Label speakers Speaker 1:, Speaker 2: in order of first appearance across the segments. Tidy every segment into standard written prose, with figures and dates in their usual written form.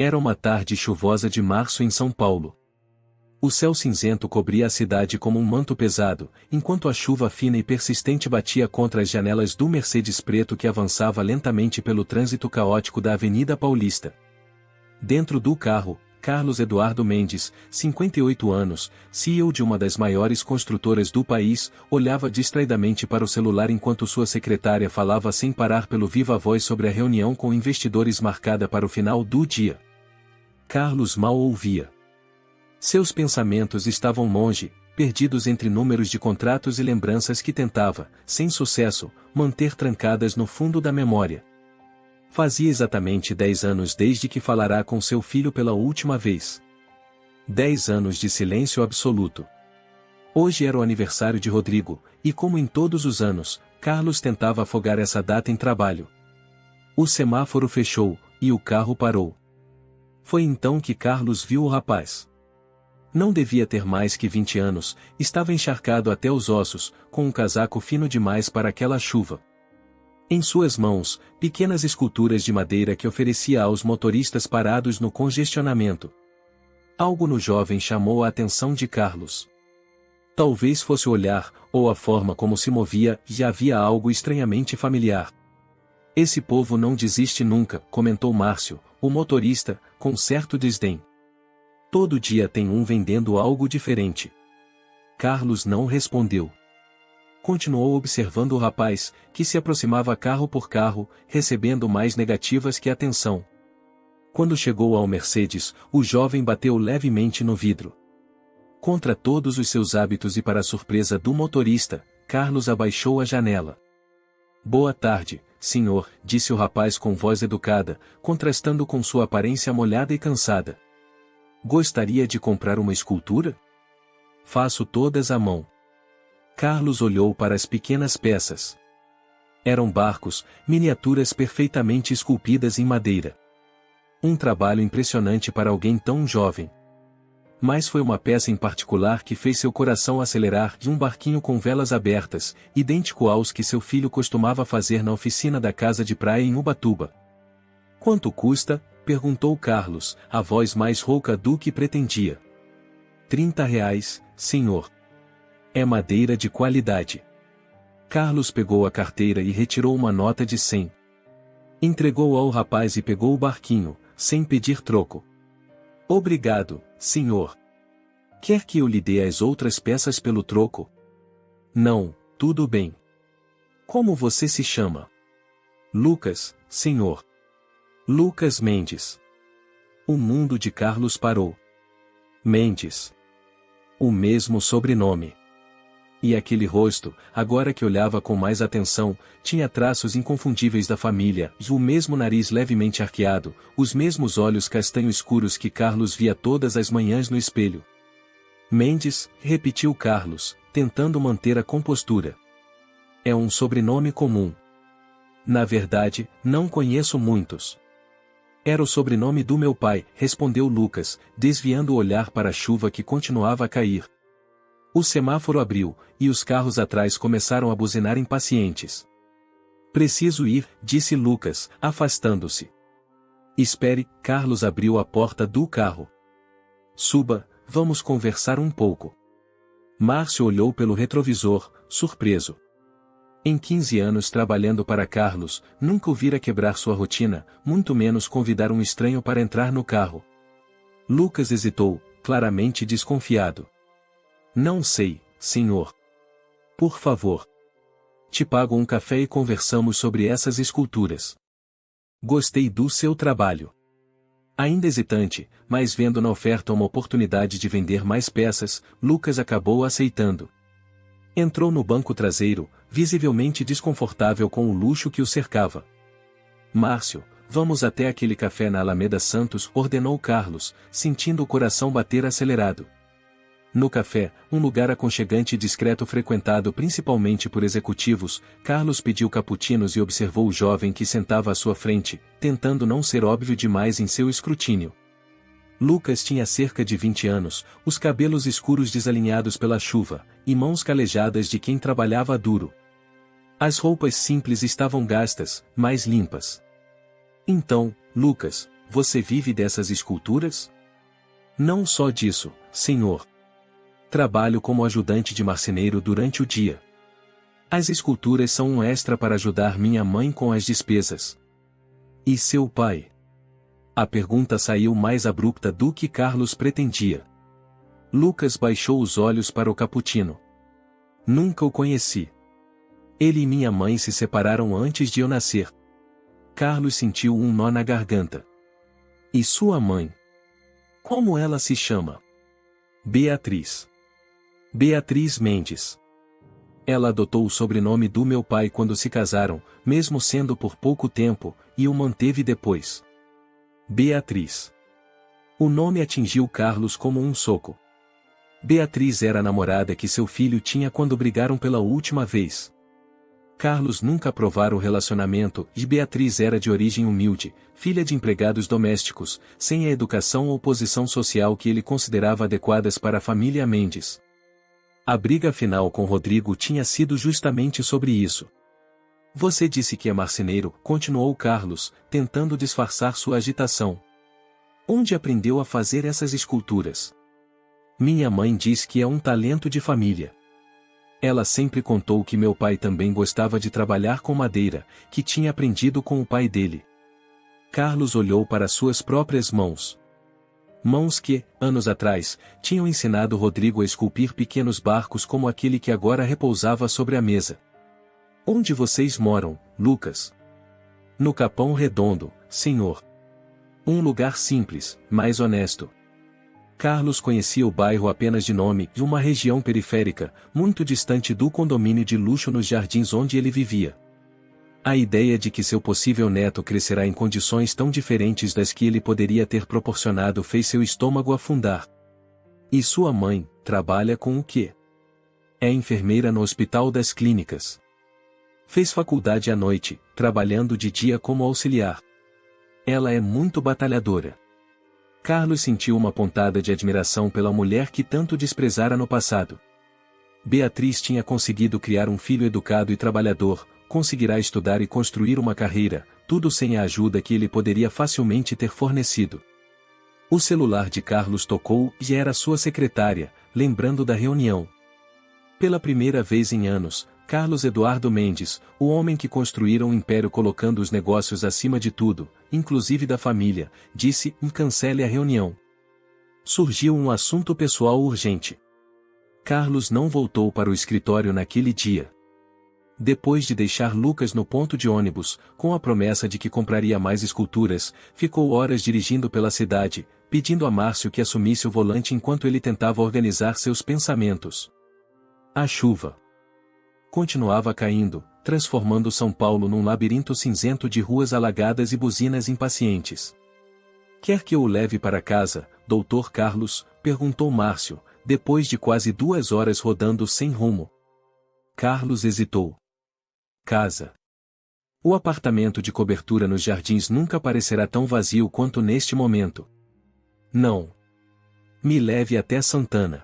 Speaker 1: Era uma tarde chuvosa de março em São Paulo. O céu cinzento cobria a cidade como um manto pesado, enquanto a chuva fina e persistente batia contra as janelas do Mercedes preto que avançava lentamente pelo trânsito caótico da Avenida Paulista. Dentro do carro, Carlos Eduardo Mendes, 58 anos, CEO de uma das maiores construtoras do país, olhava distraidamente para o celular enquanto sua secretária falava sem parar pelo viva voz sobre a reunião com investidores marcada para o final do dia. Carlos mal ouvia. Seus pensamentos estavam longe, perdidos entre números de contratos e lembranças que tentava, sem sucesso, manter trancadas no fundo da memória. Fazia exatamente 10 anos desde que falará com seu filho pela última vez. 10 anos de silêncio absoluto. Hoje era o aniversário de Rodrigo, e como em todos os anos, Carlos tentava afogar essa data em trabalho. O semáforo fechou, e o carro parou. Foi então que Carlos viu o rapaz. Não devia ter mais que 20 anos, estava encharcado até os ossos, com um casaco fino demais para aquela chuva. Em suas mãos, pequenas esculturas de madeira que oferecia aos motoristas parados no congestionamento. Algo no jovem chamou a atenção de Carlos. Talvez fosse o olhar, ou a forma como se movia, e havia algo estranhamente familiar. Esse povo não desiste nunca, comentou Márcio, o motorista, com certo desdém. Todo dia tem um vendendo algo diferente. Carlos não respondeu. Continuou observando o rapaz, que se aproximava carro por carro, recebendo mais negativas que atenção. Quando chegou ao Mercedes, o jovem bateu levemente no vidro. Contra todos os seus hábitos e para a surpresa do motorista, Carlos abaixou a janela. Boa tarde, senhor, disse o rapaz com voz educada, contrastando com sua aparência molhada e cansada. Gostaria de comprar uma escultura? Faço todas à mão. Carlos olhou para as pequenas peças. Eram barcos, miniaturas perfeitamente esculpidas em madeira. Um trabalho impressionante para alguém tão jovem. Mas foi uma peça em particular que fez seu coração acelerar, de um barquinho com velas abertas, idêntico aos que seu filho costumava fazer na oficina da casa de praia em Ubatuba. Quanto custa? Perguntou Carlos, a voz mais rouca do que pretendia. R$30, senhor. É madeira de qualidade. Carlos pegou a carteira e retirou uma nota de 100. Entregou ao rapaz e pegou o barquinho, sem pedir troco. Obrigado, senhor. Quer que eu lhe dê as outras peças pelo troco? Não, tudo bem. Como você se chama? Lucas, senhor. Lucas Mendes. O mundo de Carlos parou. Mendes. O mesmo sobrenome. E aquele rosto, agora que olhava com mais atenção, tinha traços inconfundíveis da família, e o mesmo nariz levemente arqueado, os mesmos olhos castanho escuros que Carlos via todas as manhãs no espelho. Mendes, repetiu Carlos, tentando manter a compostura. É um sobrenome comum. Na verdade, não conheço muitos. Era o sobrenome do meu pai, respondeu Lucas, desviando o olhar para a chuva que continuava a cair. O semáforo abriu, e os carros atrás começaram a buzinar impacientes. Preciso ir, disse Lucas, afastando-se. Espere, Carlos abriu a porta do carro. Suba, vamos conversar um pouco. Márcio olhou pelo retrovisor, surpreso. Em 15 anos trabalhando para Carlos, nunca o vira quebrar sua rotina, muito menos convidar um estranho para entrar no carro. Lucas hesitou, claramente desconfiado. Não sei, senhor. Por favor. Te pago um café e conversamos sobre essas esculturas. Gostei do seu trabalho. Ainda hesitante, mas vendo na oferta uma oportunidade de vender mais peças, Lucas acabou aceitando. Entrou no banco traseiro, visivelmente desconfortável com o luxo que o cercava. Márcio, vamos até aquele café na Alameda Santos, ordenou Carlos, sentindo o coração bater acelerado. No café, um lugar aconchegante e discreto frequentado principalmente por executivos, Carlos pediu cappuccinos e observou o jovem que sentava à sua frente, tentando não ser óbvio demais em seu escrutínio. Lucas tinha cerca de 20 anos, os cabelos escuros desalinhados pela chuva, e mãos calejadas de quem trabalhava duro. As roupas simples estavam gastas, mas limpas. Então, Lucas, você vive dessas esculturas? Não só disso, senhor. Trabalho como ajudante de marceneiro durante o dia. As esculturas são um extra para ajudar minha mãe com as despesas. E seu pai? A pergunta saiu mais abrupta do que Carlos pretendia. Lucas baixou os olhos para o cappuccino. Nunca o conheci. Ele e minha mãe se separaram antes de eu nascer. Carlos sentiu um nó na garganta. E sua mãe? Como ela se chama? Beatriz. Beatriz Mendes. Ela adotou o sobrenome do meu pai quando se casaram, mesmo sendo por pouco tempo, e o manteve depois. Beatriz. O nome atingiu Carlos como um soco. Beatriz era a namorada que seu filho tinha quando brigaram pela última vez. Carlos nunca aprovara o relacionamento e Beatriz era de origem humilde, filha de empregados domésticos, sem a educação ou posição social que ele considerava adequadas para a família Mendes. A briga final com Rodrigo tinha sido justamente sobre isso. Você disse que é marceneiro, continuou Carlos, tentando disfarçar sua agitação. Onde aprendeu a fazer essas esculturas? Minha mãe diz que é um talento de família. Ela sempre contou que meu pai também gostava de trabalhar com madeira, que tinha aprendido com o pai dele. Carlos olhou para suas próprias mãos. Mãos que, anos atrás, tinham ensinado Rodrigo a esculpir pequenos barcos como aquele que agora repousava sobre a mesa. Onde vocês moram, Lucas? No Capão Redondo, senhor. Um lugar simples, mas honesto. Carlos conhecia o bairro apenas de nome e uma região periférica, muito distante do condomínio de luxo nos jardins onde ele vivia. A ideia de que seu possível neto crescerá em condições tão diferentes das que ele poderia ter proporcionado fez seu estômago afundar. E sua mãe, trabalha com o quê? É enfermeira no Hospital das Clínicas. Fez faculdade à noite, trabalhando de dia como auxiliar. Ela é muito batalhadora. Carlos sentiu uma pontada de admiração pela mulher que tanto desprezara no passado. Beatriz tinha conseguido criar um filho educado e trabalhador, conseguirá estudar e construir uma carreira, tudo sem a ajuda que ele poderia facilmente ter fornecido. O celular de Carlos tocou e era sua secretária, lembrando da reunião. Pela primeira vez em anos, Carlos Eduardo Mendes, o homem que construíra um império colocando os negócios acima de tudo, inclusive da família, disse: cancele a reunião. Surgiu um assunto pessoal urgente. Carlos não voltou para o escritório naquele dia. Depois de deixar Lucas no ponto de ônibus, com a promessa de que compraria mais esculturas, ficou horas dirigindo pela cidade, pedindo a Márcio que assumisse o volante enquanto ele tentava organizar seus pensamentos. A chuva continuava caindo, transformando São Paulo num labirinto cinzento de ruas alagadas e buzinas impacientes. Quer que eu o leve para casa, doutor Carlos? Perguntou Márcio, depois de quase 2 horas rodando sem rumo. Carlos hesitou. Casa. O apartamento de cobertura nos jardins nunca parecerá tão vazio quanto neste momento. Não. Me leve até Santana.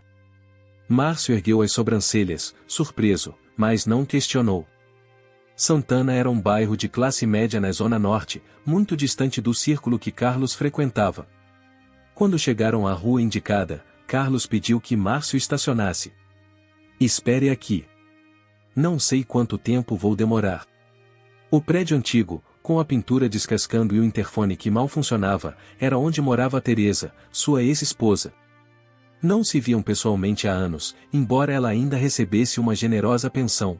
Speaker 1: Márcio ergueu as sobrancelhas, surpreso, mas não questionou. Santana era um bairro de classe média na Zona Norte, muito distante do círculo que Carlos frequentava. Quando chegaram à rua indicada, Carlos pediu que Márcio estacionasse. Espere aqui. Não sei quanto tempo vou demorar. O prédio antigo, com a pintura descascando e o interfone que mal funcionava, era onde morava Teresa, sua ex-esposa. Não se viam pessoalmente há anos, embora ela ainda recebesse uma generosa pensão.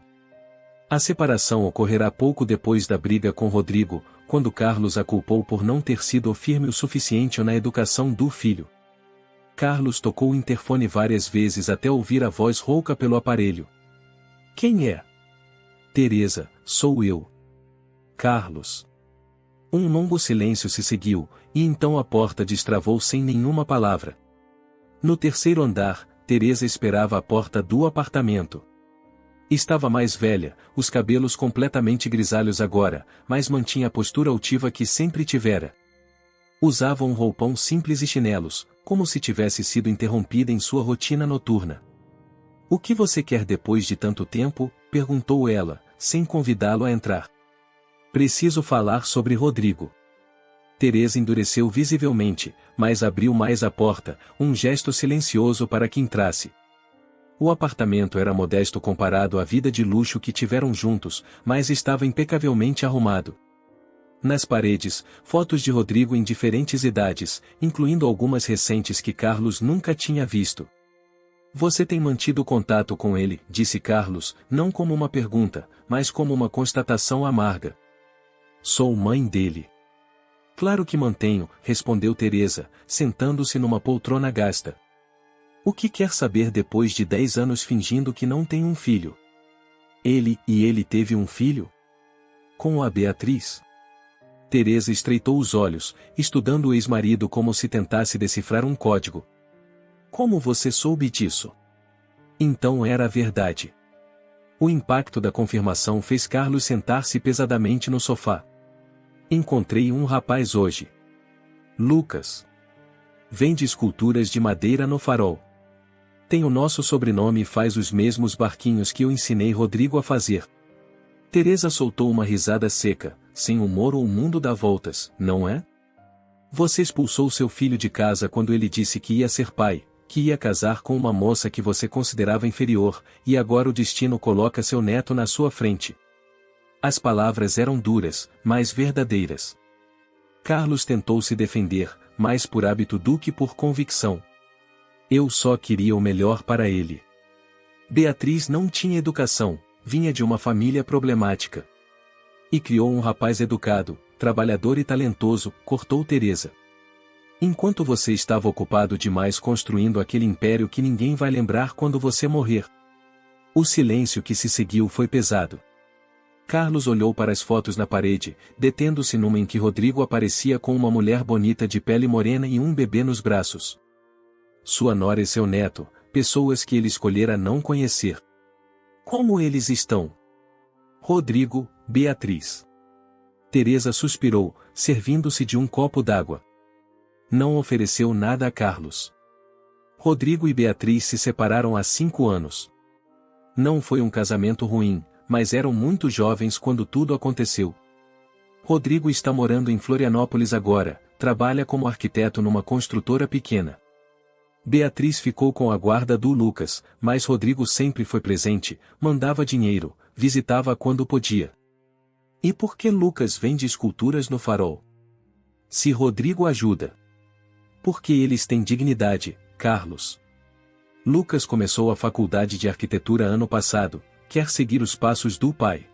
Speaker 1: A separação ocorrerá pouco depois da briga com Rodrigo, quando Carlos a culpou por não ter sido firme o suficiente na educação do filho. Carlos tocou o interfone várias vezes até ouvir a voz rouca pelo aparelho. Quem é? Teresa, sou eu. Carlos. Um longo silêncio se seguiu, e então a porta destravou sem nenhuma palavra. No 3º andar, Teresa esperava à porta do apartamento. Estava mais velha, os cabelos completamente grisalhos agora, mas mantinha a postura altiva que sempre tivera. Usava um roupão simples e chinelos, como se tivesse sido interrompida em sua rotina noturna. O que você quer depois de tanto tempo? Perguntou ela, sem convidá-lo a entrar. Preciso falar sobre Rodrigo. Teresa endureceu visivelmente, mas abriu mais a porta, um gesto silencioso para que entrasse. O apartamento era modesto comparado à vida de luxo que tiveram juntos, mas estava impecavelmente arrumado. Nas paredes, fotos de Rodrigo em diferentes idades, incluindo algumas recentes que Carlos nunca tinha visto. Você tem mantido contato com ele, disse Carlos, não como uma pergunta, mas como uma constatação amarga. Sou mãe dele. Claro que mantenho, respondeu Teresa, sentando-se numa poltrona gasta. O que quer saber depois de 10 anos fingindo que não tem um filho? Ele teve um filho? Com a Beatriz? Teresa estreitou os olhos, estudando o ex-marido como se tentasse decifrar um código. Como você soube disso? Então era a verdade. O impacto da confirmação fez Carlos sentar-se pesadamente no sofá. Encontrei um rapaz hoje. Lucas. Vende esculturas de madeira no Farol. Tem o nosso sobrenome e faz os mesmos barquinhos que eu ensinei Rodrigo a fazer. Teresa soltou uma risada seca, sem humor ou o mundo dá voltas, não é? Você expulsou seu filho de casa quando ele disse que ia ser pai, que ia casar com uma moça que você considerava inferior, e agora o destino coloca seu neto na sua frente. As palavras eram duras, mas verdadeiras. Carlos tentou se defender, mais por hábito do que por convicção. Eu só queria o melhor para ele. Beatriz não tinha educação, vinha de uma família problemática. E criou um rapaz educado, trabalhador e talentoso, cortou Teresa. Enquanto você estava ocupado demais construindo aquele império que ninguém vai lembrar quando você morrer. O silêncio que se seguiu foi pesado. Carlos olhou para as fotos na parede, detendo-se numa em que Rodrigo aparecia com uma mulher bonita de pele morena e um bebê nos braços. Sua nora e seu neto, pessoas que ele escolhera não conhecer. Como eles estão? Rodrigo, Beatriz. Teresa suspirou, servindo-se de um copo d'água. Não ofereceu nada a Carlos. Rodrigo e Beatriz se separaram há 5 anos. Não foi um casamento ruim, mas eram muito jovens quando tudo aconteceu. Rodrigo está morando em Florianópolis agora, trabalha como arquiteto numa construtora pequena. Beatriz ficou com a guarda do Lucas, mas Rodrigo sempre foi presente, mandava dinheiro, visitava quando podia. E por que Lucas vende esculturas no Farol? Se Rodrigo ajuda. Porque eles têm dignidade, Carlos. Lucas começou a faculdade de arquitetura ano passado, quer seguir os passos do pai.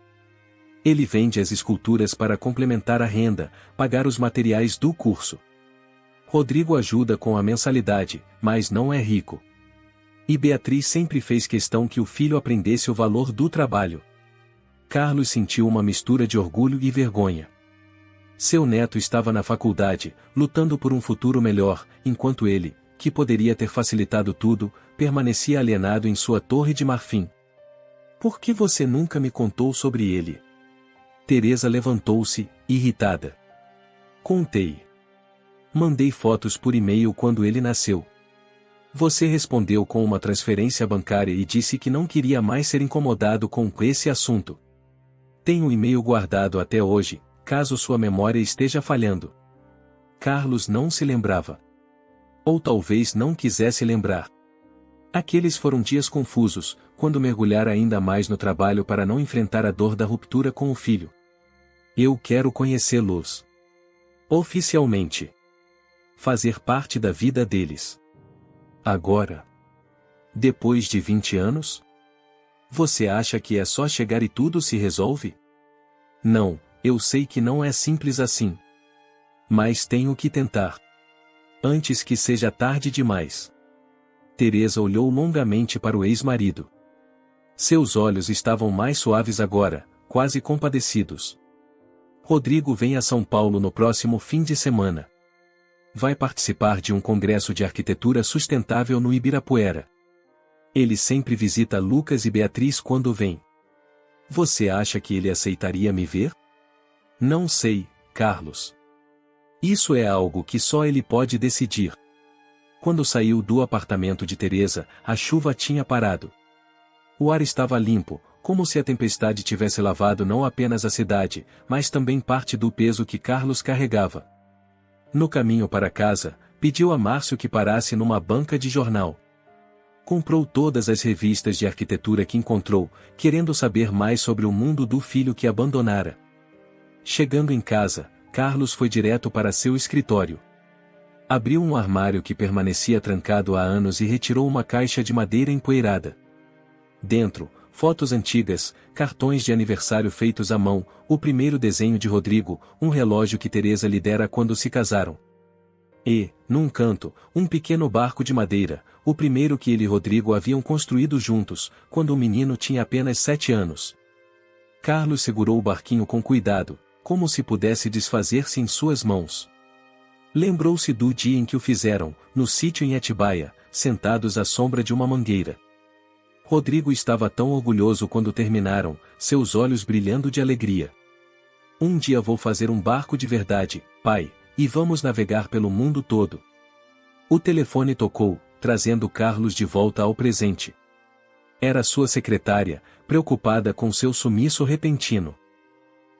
Speaker 1: Ele vende as esculturas para complementar a renda, pagar os materiais do curso. Rodrigo ajuda com a mensalidade, mas não é rico. E Beatriz sempre fez questão que o filho aprendesse o valor do trabalho. Carlos sentiu uma mistura de orgulho e vergonha. Seu neto estava na faculdade, lutando por um futuro melhor, enquanto ele, que poderia ter facilitado tudo, permanecia alienado em sua torre de marfim. Por que você nunca me contou sobre ele? Teresa levantou-se, irritada. Contei. Mandei fotos por e-mail quando ele nasceu. Você respondeu com uma transferência bancária e disse que não queria mais ser incomodado com esse assunto. Tenho o e-mail guardado até hoje, caso sua memória esteja falhando. Carlos não se lembrava. Ou talvez não quisesse lembrar. Aqueles foram dias confusos, quando mergulhara ainda mais no trabalho para não enfrentar a dor da ruptura com o filho. Eu quero conhecê-los. Oficialmente. Fazer parte da vida deles. Agora. Depois de 20 anos? Você acha que é só chegar e tudo se resolve? Não, eu sei que não é simples assim. Mas tenho que tentar. Antes que seja tarde demais. Teresa olhou longamente para o ex-marido. Seus olhos estavam mais suaves agora, quase compadecidos. Rodrigo vem a São Paulo no próximo fim de semana. Vai participar de um congresso de arquitetura sustentável no Ibirapuera. Ele sempre visita Lucas e Beatriz quando vem. Você acha que ele aceitaria me ver? Não sei, Carlos. Isso é algo que só ele pode decidir. Quando saiu do apartamento de Teresa, a chuva tinha parado. O ar estava limpo, como se a tempestade tivesse lavado não apenas a cidade, mas também parte do peso que Carlos carregava. No caminho para casa, pediu a Márcio que parasse numa banca de jornal. Comprou todas as revistas de arquitetura que encontrou, querendo saber mais sobre o mundo do filho que abandonara. Chegando em casa, Carlos foi direto para seu escritório. Abriu um armário que permanecia trancado há anos e retirou uma caixa de madeira empoeirada. Dentro, fotos antigas, cartões de aniversário feitos à mão, o primeiro desenho de Rodrigo, um relógio que Teresa lhe dera quando se casaram. E, num canto, um pequeno barco de madeira, o primeiro que ele e Rodrigo haviam construído juntos, quando o menino tinha apenas 7 anos. Carlos segurou o barquinho com cuidado, como se pudesse desfazer-se em suas mãos. Lembrou-se do dia em que o fizeram, no sítio em Atibaia, sentados à sombra de uma mangueira. Rodrigo estava tão orgulhoso quando terminaram, seus olhos brilhando de alegria. Um dia vou fazer um barco de verdade, pai, e vamos navegar pelo mundo todo. O telefone tocou, trazendo Carlos de volta ao presente. Era sua secretária, preocupada com seu sumiço repentino.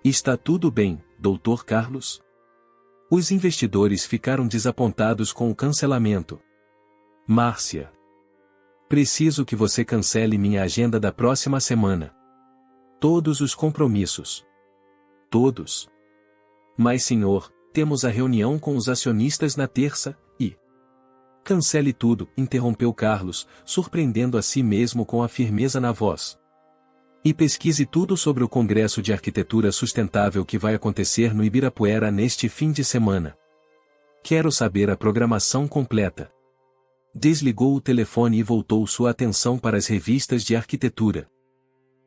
Speaker 1: Está tudo bem, Dr. Carlos? Os investidores ficaram desapontados com o cancelamento. Márcia. Preciso que você cancele minha agenda da próxima semana. Todos os compromissos. Todos. Mas senhor, temos a reunião com os acionistas na terça, e... Cancele tudo, interrompeu Carlos, surpreendendo a si mesmo com a firmeza na voz. E pesquise tudo sobre o Congresso de Arquitetura Sustentável que vai acontecer no Ibirapuera neste fim de semana. Quero saber a programação completa. Desligou o telefone e voltou sua atenção para as revistas de arquitetura.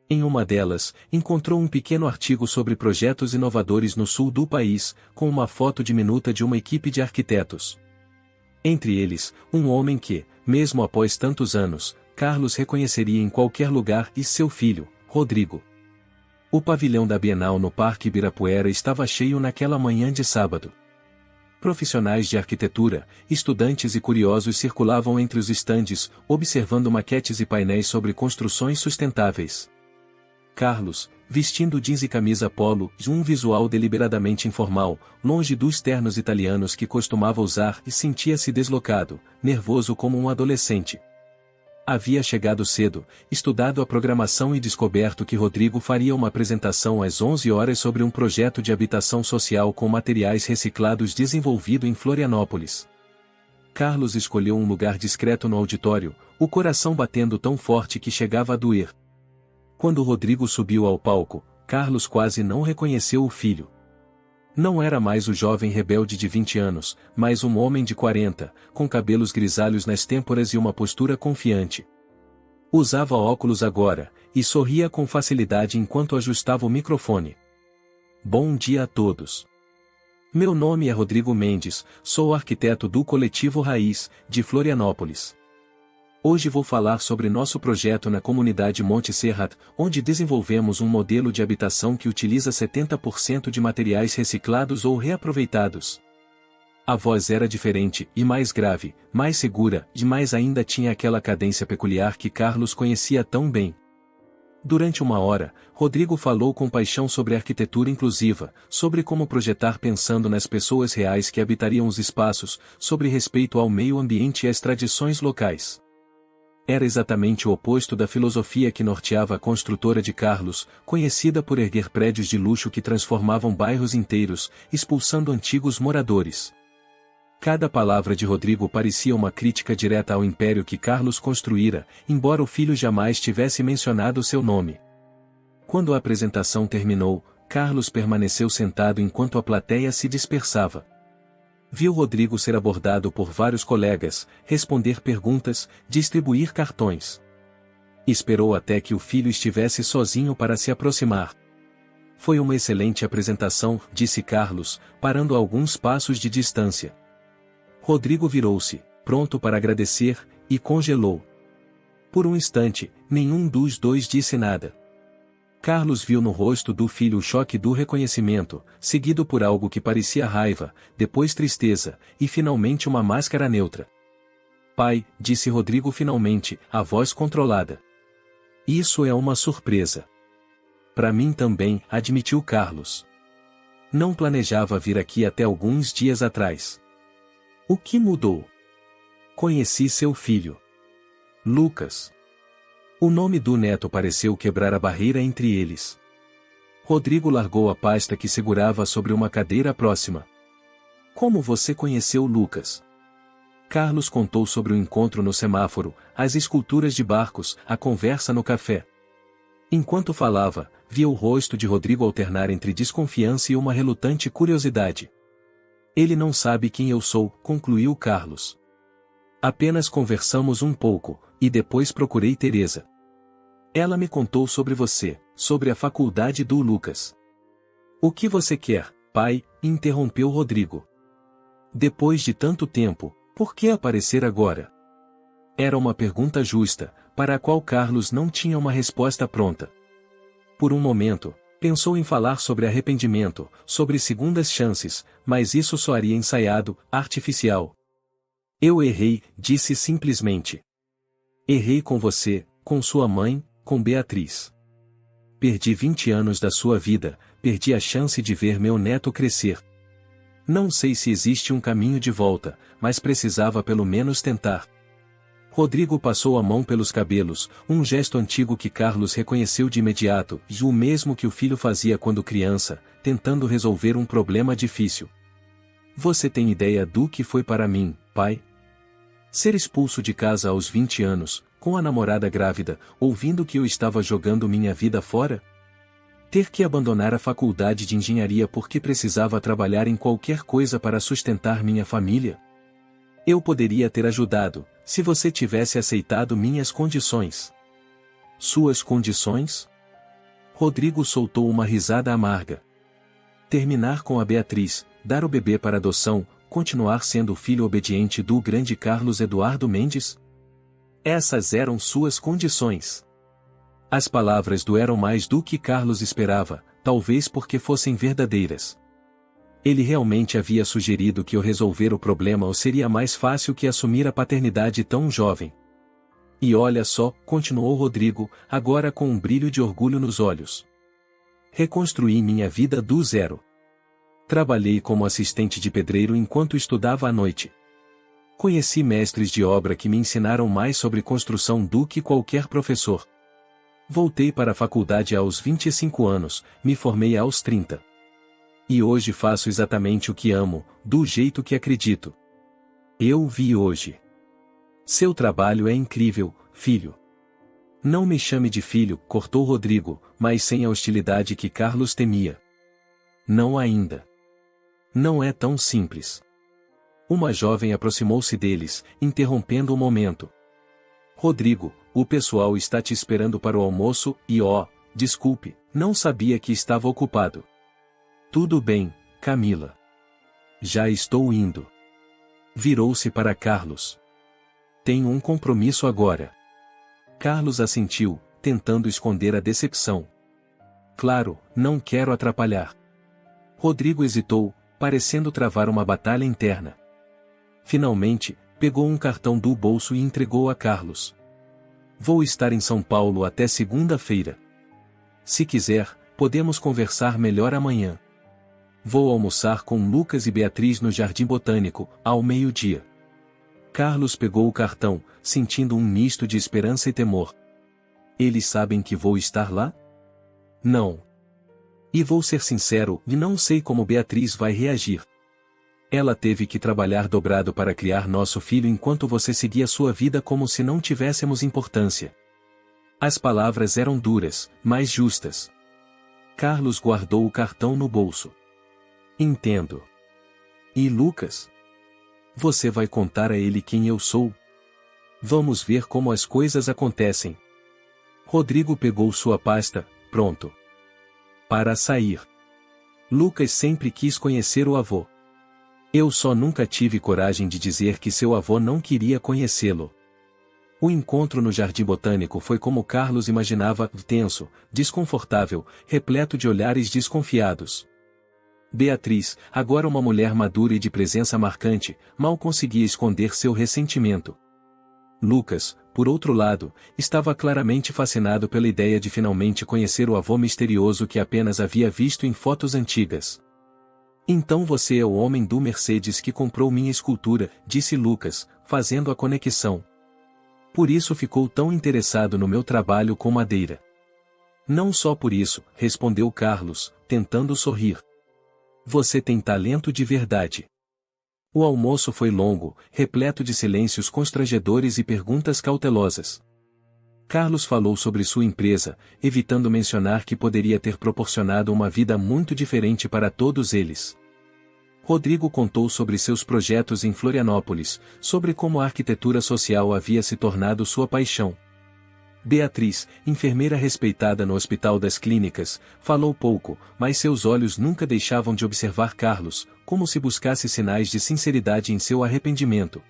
Speaker 1: Em uma delas, encontrou um pequeno artigo sobre projetos inovadores no sul do país, com uma foto diminuta de uma equipe de arquitetos. Entre eles, um homem que, mesmo após tantos anos, Carlos reconheceria em qualquer lugar e seu filho, Rodrigo. O pavilhão da Bienal no Parque Ibirapuera estava cheio naquela manhã de sábado. Profissionais de arquitetura, estudantes e curiosos circulavam entre os estandes, observando maquetes e painéis sobre construções sustentáveis. Carlos, vestindo jeans e camisa polo, de um visual deliberadamente informal, longe dos ternos italianos que costumava usar, e sentia-se deslocado, nervoso como um adolescente. Havia chegado cedo, estudado a programação e descoberto que Rodrigo faria uma apresentação às 11 horas sobre um projeto de habitação social com materiais reciclados desenvolvido em Florianópolis. Carlos escolheu um lugar discreto no auditório, o coração batendo tão forte que chegava a doer. Quando Rodrigo subiu ao palco, Carlos quase não reconheceu o filho. Não era mais o jovem rebelde de 20 anos, mas um homem de 40, com cabelos grisalhos nas têmporas e uma postura confiante. Usava óculos agora, e sorria com facilidade enquanto ajustava o microfone. Bom dia a todos. Meu nome é Rodrigo Mendes, sou arquiteto do Coletivo Raiz, de Florianópolis. Hoje vou falar sobre nosso projeto na comunidade Monte Serrat, onde desenvolvemos um modelo de habitação que utiliza 70% de materiais reciclados ou reaproveitados. A voz era diferente, e mais grave, mais segura, e mais ainda tinha aquela cadência peculiar que Carlos conhecia tão bem. Durante uma hora, Rodrigo falou com paixão sobre arquitetura inclusiva, sobre como projetar pensando nas pessoas reais que habitariam os espaços, sobre respeito ao meio ambiente e às tradições locais. Era exatamente o oposto da filosofia que norteava a construtora de Carlos, conhecida por erguer prédios de luxo que transformavam bairros inteiros, expulsando antigos moradores. Cada palavra de Rodrigo parecia uma crítica direta ao império que Carlos construíra, embora o filho jamais tivesse mencionado seu nome. Quando a apresentação terminou, Carlos permaneceu sentado enquanto a plateia se dispersava. Viu Rodrigo ser abordado por vários colegas, responder perguntas, distribuir cartões. Esperou até que o filho estivesse sozinho para se aproximar. Foi uma excelente apresentação, disse Carlos, parando a alguns passos de distância. Rodrigo virou-se, pronto para agradecer, e congelou. Por um instante, nenhum dos dois disse nada. Carlos viu no rosto do filho o choque do reconhecimento, seguido por algo que parecia raiva, depois tristeza, e finalmente uma máscara neutra. Pai, disse Rodrigo finalmente, a voz controlada. Isso é uma surpresa. Para mim também, admitiu Carlos. Não planejava vir aqui até alguns dias atrás. O que mudou? Conheci seu filho. Lucas. O nome do neto pareceu quebrar a barreira entre eles. Rodrigo largou a pasta que segurava sobre uma cadeira próxima. Como você conheceu Lucas? Carlos contou sobre o encontro no semáforo, as esculturas de barcos, a conversa no café. Enquanto falava, via o rosto de Rodrigo alternar entre desconfiança e uma relutante curiosidade. Ele não sabe quem eu sou, concluiu Carlos. Apenas conversamos um pouco, e depois procurei Teresa. Ela me contou sobre você, sobre a faculdade do Lucas. O que você quer, pai? Interrompeu Rodrigo. Depois de tanto tempo, por que aparecer agora? Era uma pergunta justa, para a qual Carlos não tinha uma resposta pronta. Por um momento, pensou em falar sobre arrependimento, sobre segundas chances, mas isso soaria ensaiado, artificial. Eu errei, disse simplesmente. Errei com você, com sua mãe, com Beatriz. Perdi 20 anos da sua vida, perdi a chance de ver meu neto crescer. Não sei se existe um caminho de volta, mas precisava pelo menos tentar. Rodrigo passou a mão pelos cabelos, um gesto antigo que Carlos reconheceu de imediato, e o mesmo que o filho fazia quando criança, tentando resolver um problema difícil. Você tem ideia do que foi para mim, pai? Ser expulso de casa aos 20 anos, com a namorada grávida, ouvindo que eu estava jogando minha vida fora? Ter que abandonar a faculdade de engenharia porque precisava trabalhar em qualquer coisa para sustentar minha família? Eu poderia ter ajudado, se você tivesse aceitado minhas condições. Suas condições? Rodrigo soltou uma risada amarga. Terminar com a Beatriz, dar o bebê para adoção, continuar sendo o filho obediente do grande Carlos Eduardo Mendes? Essas eram suas condições. As palavras doeram mais do que Carlos esperava, talvez porque fossem verdadeiras. Ele realmente havia sugerido que resolver o problema ou seria mais fácil que assumir a paternidade tão jovem. E olha só, continuou Rodrigo, agora com um brilho de orgulho nos olhos. Reconstruí minha vida do zero. Trabalhei como assistente de pedreiro enquanto estudava à noite. Conheci mestres de obra que me ensinaram mais sobre construção do que qualquer professor. Voltei para a faculdade aos 25 anos, me formei aos 30. E hoje faço exatamente o que amo, do jeito que acredito. Eu vi hoje. Seu trabalho é incrível, filho. Não me chame de filho, cortou Rodrigo, mas sem a hostilidade que Carlos temia. Não ainda. Não é tão simples. Uma jovem aproximou-se deles, interrompendo o momento. Rodrigo, o pessoal está te esperando para o almoço e desculpe, não sabia que estava ocupado. Tudo bem, Camila. Já estou indo. Virou-se para Carlos. Tenho um compromisso agora. Carlos assentiu, tentando esconder a decepção. Claro, não quero atrapalhar. Rodrigo hesitou, parecendo travar uma batalha interna. Finalmente, pegou um cartão do bolso e entregou a Carlos. Vou estar em São Paulo até segunda-feira. Se quiser, podemos conversar melhor amanhã. Vou almoçar com Lucas e Beatriz no Jardim Botânico, ao meio-dia. Carlos pegou o cartão, sentindo um misto de esperança e temor. Eles sabem que vou estar lá? Não. E vou ser sincero, e não sei como Beatriz vai reagir. Ela teve que trabalhar dobrado para criar nosso filho enquanto você seguia sua vida como se não tivéssemos importância. As palavras eram duras, mas justas. Carlos guardou o cartão no bolso. Entendo. E Lucas? Você vai contar a ele quem eu sou? Vamos ver como as coisas acontecem. Rodrigo pegou sua pasta, pronto. Para sair. Lucas sempre quis conhecer o avô. Eu só nunca tive coragem de dizer que seu avô não queria conhecê-lo. O encontro no Jardim Botânico foi como Carlos imaginava, tenso, desconfortável, repleto de olhares desconfiados. Beatriz, agora uma mulher madura e de presença marcante, mal conseguia esconder seu ressentimento. Lucas, por outro lado, estava claramente fascinado pela ideia de finalmente conhecer o avô misterioso que apenas havia visto em fotos antigas. Então você é o homem do Mercedes que comprou minha escultura, disse Lucas, fazendo a conexão. Por isso ficou tão interessado no meu trabalho com madeira. Não só por isso, respondeu Carlos, tentando sorrir. Você tem talento de verdade. O almoço foi longo, repleto de silêncios constrangedores e perguntas cautelosas. Carlos falou sobre sua empresa, evitando mencionar que poderia ter proporcionado uma vida muito diferente para todos eles. Rodrigo contou sobre seus projetos em Florianópolis, sobre como a arquitetura social havia se tornado sua paixão. Beatriz, enfermeira respeitada no Hospital das Clínicas, falou pouco, mas seus olhos nunca deixavam de observar Carlos, como se buscasse sinais de sinceridade em seu arrependimento.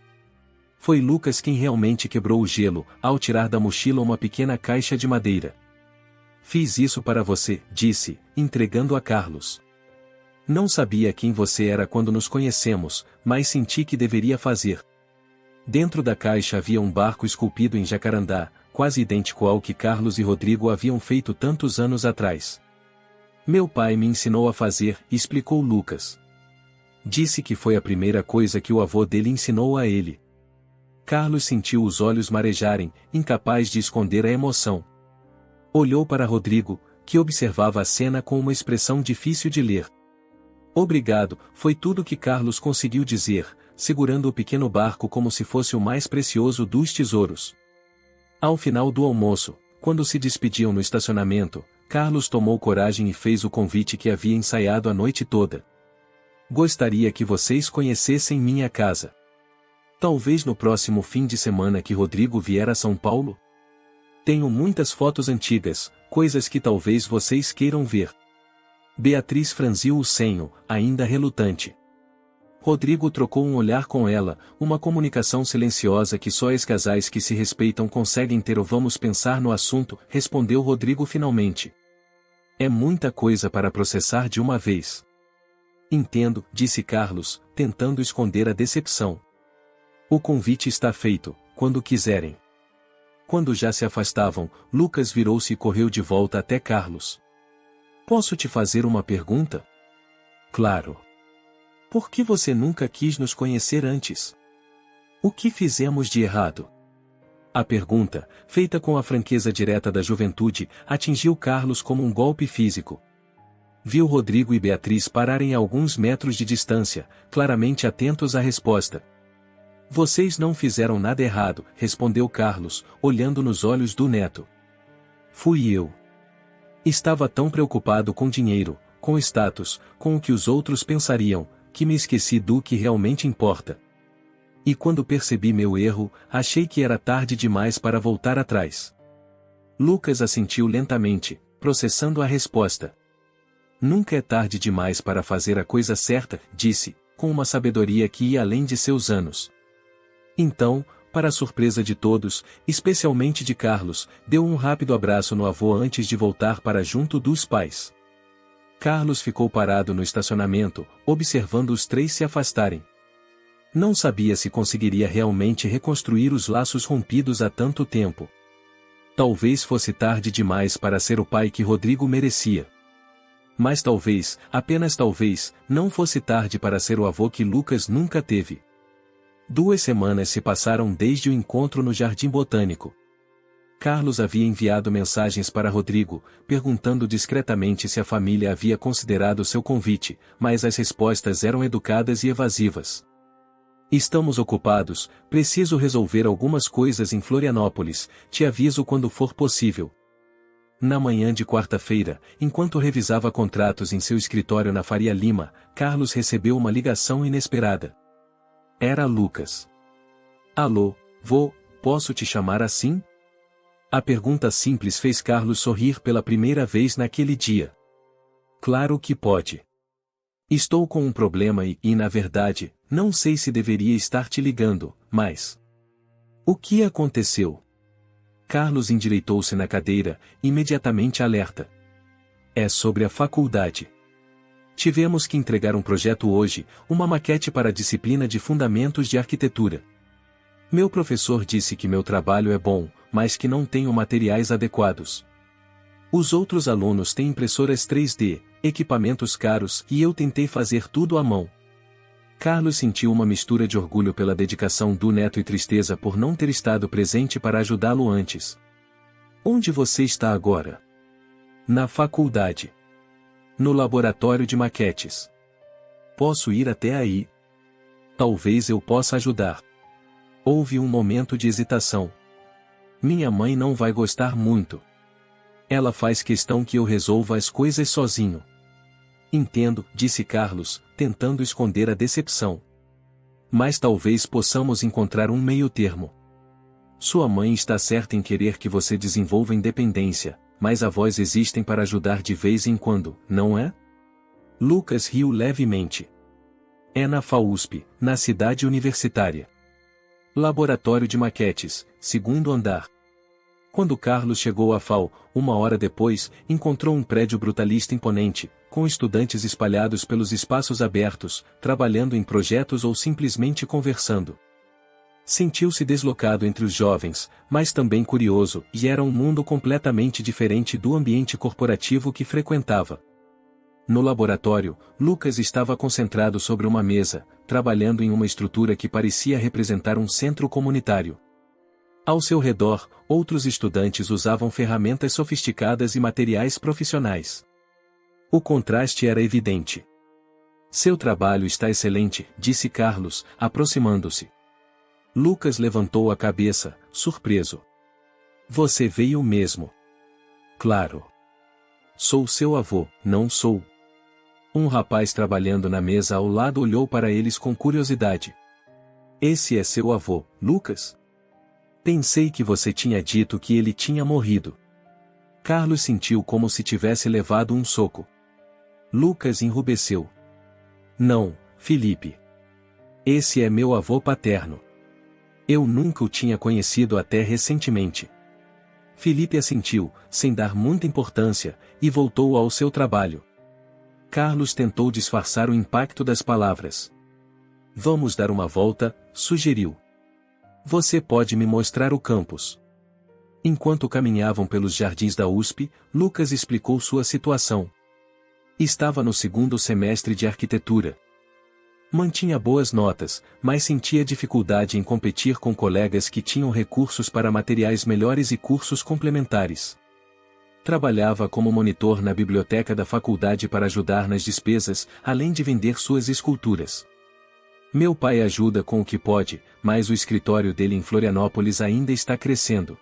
Speaker 1: Foi Lucas quem realmente quebrou o gelo, ao tirar da mochila uma pequena caixa de madeira. Fiz isso para você, disse, entregando a Carlos. Não sabia quem você era quando nos conhecemos, mas senti que deveria fazer. Dentro da caixa havia um barco esculpido em jacarandá, quase idêntico ao que Carlos e Rodrigo haviam feito tantos anos atrás. Meu pai me ensinou a fazer, explicou Lucas. Disse que foi a primeira coisa que o avô dele ensinou a ele. Carlos sentiu os olhos marejarem, incapaz de esconder a emoção. Olhou para Rodrigo, que observava a cena com uma expressão difícil de ler. Obrigado, foi tudo que Carlos conseguiu dizer, segurando o pequeno barco como se fosse o mais precioso dos tesouros. Ao final do almoço, quando se despediam no estacionamento, Carlos tomou coragem e fez o convite que havia ensaiado a noite toda. Gostaria que vocês conhecessem minha casa. Talvez no próximo fim de semana que Rodrigo vier a São Paulo? Tenho muitas fotos antigas, coisas que talvez vocês queiram ver. Beatriz franziu o senho, ainda relutante. Rodrigo trocou um olhar com ela, uma comunicação silenciosa que só ex-casais que se respeitam conseguem ter. Ou vamos pensar no assunto, respondeu Rodrigo finalmente. É muita coisa para processar de uma vez. Entendo, disse Carlos, tentando esconder a decepção. O convite está feito, quando quiserem. Quando já se afastavam, Lucas virou-se e correu de volta até Carlos. Posso te fazer uma pergunta? Claro. Por que você nunca quis nos conhecer antes? O que fizemos de errado? A pergunta, feita com a franqueza direta da juventude, atingiu Carlos como um golpe físico. Viu Rodrigo e Beatriz pararem a alguns metros de distância, claramente atentos à resposta. Vocês não fizeram nada errado, respondeu Carlos, olhando nos olhos do neto. Fui eu. Estava tão preocupado com dinheiro, com status, com o que os outros pensariam, que me esqueci do que realmente importa. E quando percebi meu erro, achei que era tarde demais para voltar atrás. Lucas assentiu lentamente, processando a resposta. Nunca é tarde demais para fazer a coisa certa, disse, com uma sabedoria que ia além de seus anos. Então, para a surpresa de todos, especialmente de Carlos, deu um rápido abraço no avô antes de voltar para junto dos pais. Carlos ficou parado no estacionamento, observando os três se afastarem. Não sabia se conseguiria realmente reconstruir os laços rompidos há tanto tempo. Talvez fosse tarde demais para ser o pai que Rodrigo merecia. Mas talvez, apenas talvez, não fosse tarde para ser o avô que Lucas nunca teve. 2 semanas se passaram desde o encontro no Jardim Botânico. Carlos havia enviado mensagens para Rodrigo, perguntando discretamente se a família havia considerado seu convite, mas as respostas eram educadas e evasivas. Estamos ocupados, preciso resolver algumas coisas em Florianópolis, te aviso quando for possível. Na manhã de quarta-feira, enquanto revisava contratos em seu escritório na Faria Lima, Carlos recebeu uma ligação inesperada. Era Lucas. Alô, vô, posso te chamar assim? A pergunta simples fez Carlos sorrir pela primeira vez naquele dia. Claro que pode. Estou com um problema e, na verdade, não sei se deveria estar te ligando, mas... O que aconteceu? Carlos endireitou-se na cadeira, imediatamente alerta. É sobre a faculdade. Tivemos que entregar um projeto hoje, uma maquete para a disciplina de Fundamentos de Arquitetura. Meu professor disse que meu trabalho é bom, mas que não tenho materiais adequados. Os outros alunos têm impressoras 3D, equipamentos caros e eu tentei fazer tudo à mão. Carlos sentiu uma mistura de orgulho pela dedicação do neto e tristeza por não ter estado presente para ajudá-lo antes. Onde você está agora? Na faculdade. No laboratório de maquetes. Posso ir até aí? Talvez eu possa ajudar. Houve um momento de hesitação. Minha mãe não vai gostar muito. Ela faz questão que eu resolva as coisas sozinho. Entendo, disse Carlos, tentando esconder a decepção. Mas talvez possamos encontrar um meio-termo. Sua mãe está certa em querer que você desenvolva independência, mas avós existem para ajudar de vez em quando, não é? Lucas riu levemente. É na FAUSP, na cidade universitária. Laboratório de maquetes, segundo andar. Quando Carlos chegou à FAU, uma hora depois, encontrou um prédio brutalista imponente, com estudantes espalhados pelos espaços abertos, trabalhando em projetos ou simplesmente conversando. Sentiu-se deslocado entre os jovens, mas também curioso, e era um mundo completamente diferente do ambiente corporativo que frequentava. No laboratório, Lucas estava concentrado sobre uma mesa, trabalhando em uma estrutura que parecia representar um centro comunitário. Ao seu redor, outros estudantes usavam ferramentas sofisticadas e materiais profissionais. O contraste era evidente. Seu trabalho está excelente, disse Carlos, aproximando-se. Lucas levantou a cabeça, surpreso. Você veio mesmo? Claro. Sou seu avô, não sou. Um rapaz trabalhando na mesa ao lado olhou para eles com curiosidade. Esse é seu avô, Lucas? Pensei que você tinha dito que ele tinha morrido. Carlos sentiu como se tivesse levado um soco. Lucas enrubesceu. Não, Felipe. Esse é meu avô paterno. Eu nunca o tinha conhecido até recentemente. Felipe assentiu, sem dar muita importância, e voltou ao seu trabalho. Carlos tentou disfarçar o impacto das palavras. Vamos dar uma volta, sugeriu. Você pode me mostrar o campus. Enquanto caminhavam pelos jardins da USP, Lucas explicou sua situação. Estava no segundo semestre de arquitetura. Mantinha boas notas, mas sentia dificuldade em competir com colegas que tinham recursos para materiais melhores e cursos complementares. Trabalhava como monitor na biblioteca da faculdade para ajudar nas despesas, além de vender suas esculturas. Meu pai ajuda com o que pode, mas o escritório dele em Florianópolis ainda está crescendo.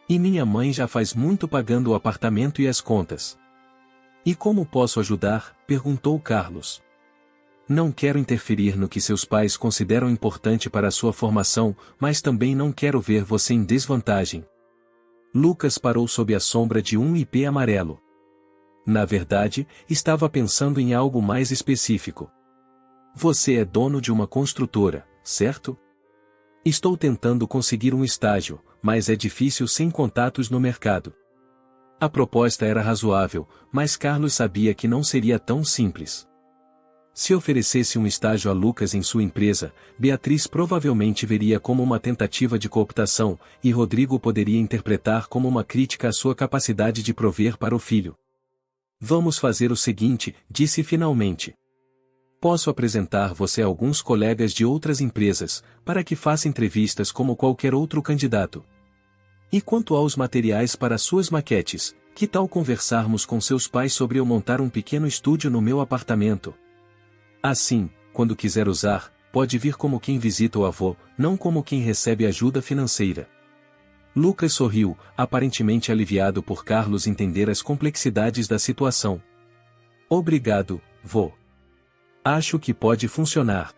Speaker 1: E minha mãe já faz muito pagando o apartamento e as contas. E como posso ajudar? Perguntou Carlos. Não quero interferir no que seus pais consideram importante para a sua formação, mas também não quero ver você em desvantagem. Lucas parou sob a sombra de um ipê amarelo. Na verdade, estava pensando em algo mais específico. Você é dono de uma construtora, certo? Estou tentando conseguir um estágio, mas é difícil sem contatos no mercado. A proposta era razoável, mas Carlos sabia que não seria tão simples. Se oferecesse um estágio a Lucas em sua empresa, Beatriz provavelmente veria como uma tentativa de cooptação, e Rodrigo poderia interpretar como uma crítica à sua capacidade de prover para o filho. Vamos fazer o seguinte, disse finalmente. Posso apresentar você a alguns colegas de outras empresas, para que faça entrevistas como qualquer outro candidato. E quanto aos materiais para suas maquetes, que tal conversarmos com seus pais sobre eu montar um pequeno estúdio no meu apartamento? Assim, quando quiser usar, pode vir como quem visita o avô, não como quem recebe ajuda financeira. Lucas sorriu, aparentemente aliviado por Carlos entender as complexidades da situação. Obrigado, vô. Acho que pode funcionar.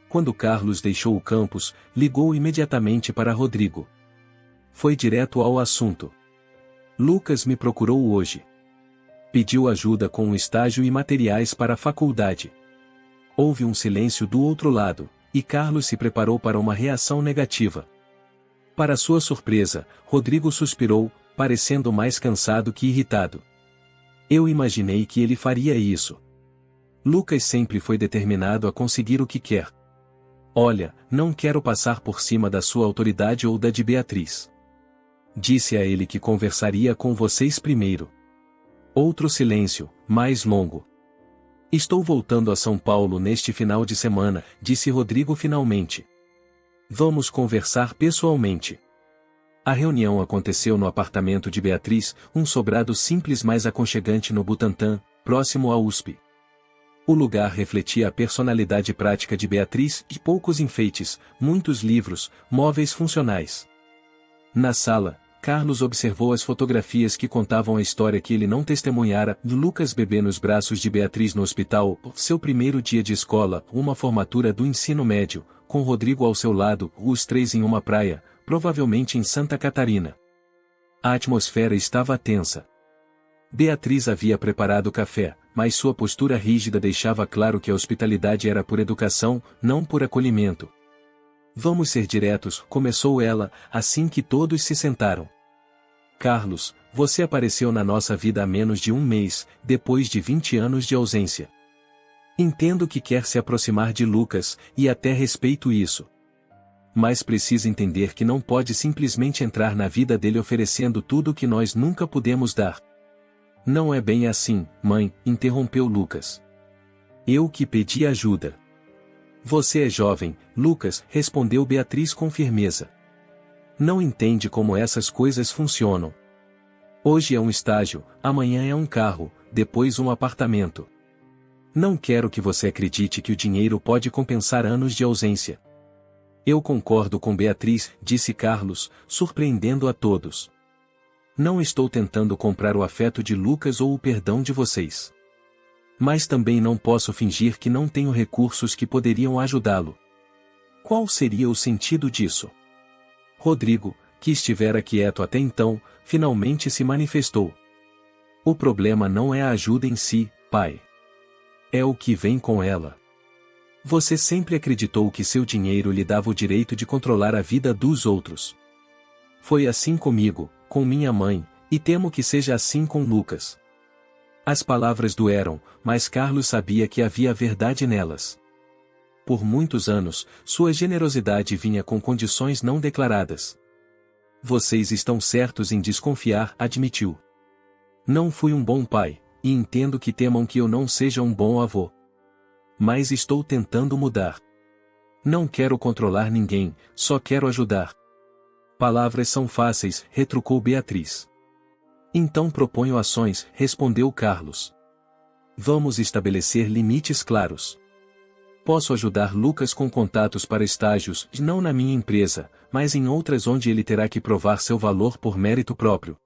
Speaker 1: Quando Carlos deixou o campus, ligou imediatamente para Rodrigo. Foi direto ao assunto. Lucas me procurou hoje. Pediu ajuda com um estágio e materiais para a faculdade. Houve um silêncio do outro lado, e Carlos se preparou para uma reação negativa. Para sua surpresa, Rodrigo suspirou, parecendo mais cansado que irritado. Eu imaginei que ele faria isso. Lucas sempre foi determinado a conseguir o que quer. Olha, não quero passar por cima da sua autoridade ou da de Beatriz. Disse a ele que conversaria com vocês primeiro. Outro silêncio, mais longo. Estou voltando a São Paulo neste final de semana, disse Rodrigo finalmente. Vamos conversar pessoalmente. A reunião aconteceu no apartamento de Beatriz, um sobrado simples mas aconchegante no Butantã, próximo à USP. O lugar refletia a personalidade prática de Beatriz e poucos enfeites, muitos livros, móveis funcionais. Na sala, Carlos observou as fotografias que contavam a história que ele não testemunhara, Lucas bebê nos braços de Beatriz no hospital, seu primeiro dia de escola, uma formatura do ensino médio, com Rodrigo ao seu lado, os três em uma praia, provavelmente em Santa Catarina. A atmosfera estava tensa. Beatriz havia preparado café, mas sua postura rígida deixava claro que a hospitalidade era por educação, não por acolhimento. Vamos ser diretos, começou ela, assim que todos se sentaram. Carlos, você apareceu na nossa vida há menos de um mês, depois de 20 anos de ausência. Entendo que quer se aproximar de Lucas, e até respeito isso. Mas precisa entender que não pode simplesmente entrar na vida dele oferecendo tudo o que nós nunca pudemos dar. Não é bem assim, mãe, interrompeu Lucas. Eu que pedi ajuda. Você é jovem, Lucas, respondeu Beatriz com firmeza. Não entende como essas coisas funcionam. Hoje é um estágio, amanhã é um carro, depois um apartamento. Não quero que você acredite que o dinheiro pode compensar anos de ausência. Eu concordo com Beatriz, disse Carlos, surpreendendo a todos. Não estou tentando comprar o afeto de Lucas ou o perdão de vocês. Mas também não posso fingir que não tenho recursos que poderiam ajudá-lo. Qual seria o sentido disso? Rodrigo, que estivera quieto até então, finalmente se manifestou. O problema não é a ajuda em si, pai. É o que vem com ela. Você sempre acreditou que seu dinheiro lhe dava o direito de controlar a vida dos outros. Foi assim comigo, com minha mãe, e temo que seja assim com Lucas. As palavras doeram, mas Carlos sabia que havia verdade nelas. Por muitos anos, sua generosidade vinha com condições não declaradas. Vocês estão certos em desconfiar, admitiu. Não fui um bom pai, e entendo que temam que eu não seja um bom avô. Mas estou tentando mudar. Não quero controlar ninguém, só quero ajudar. Palavras são fáceis, retrucou Beatriz. Então proponho ações, respondeu Carlos. Vamos estabelecer limites claros. Posso ajudar Lucas com contatos para estágios, não na minha empresa, mas em outras onde ele terá que provar seu valor por mérito próprio.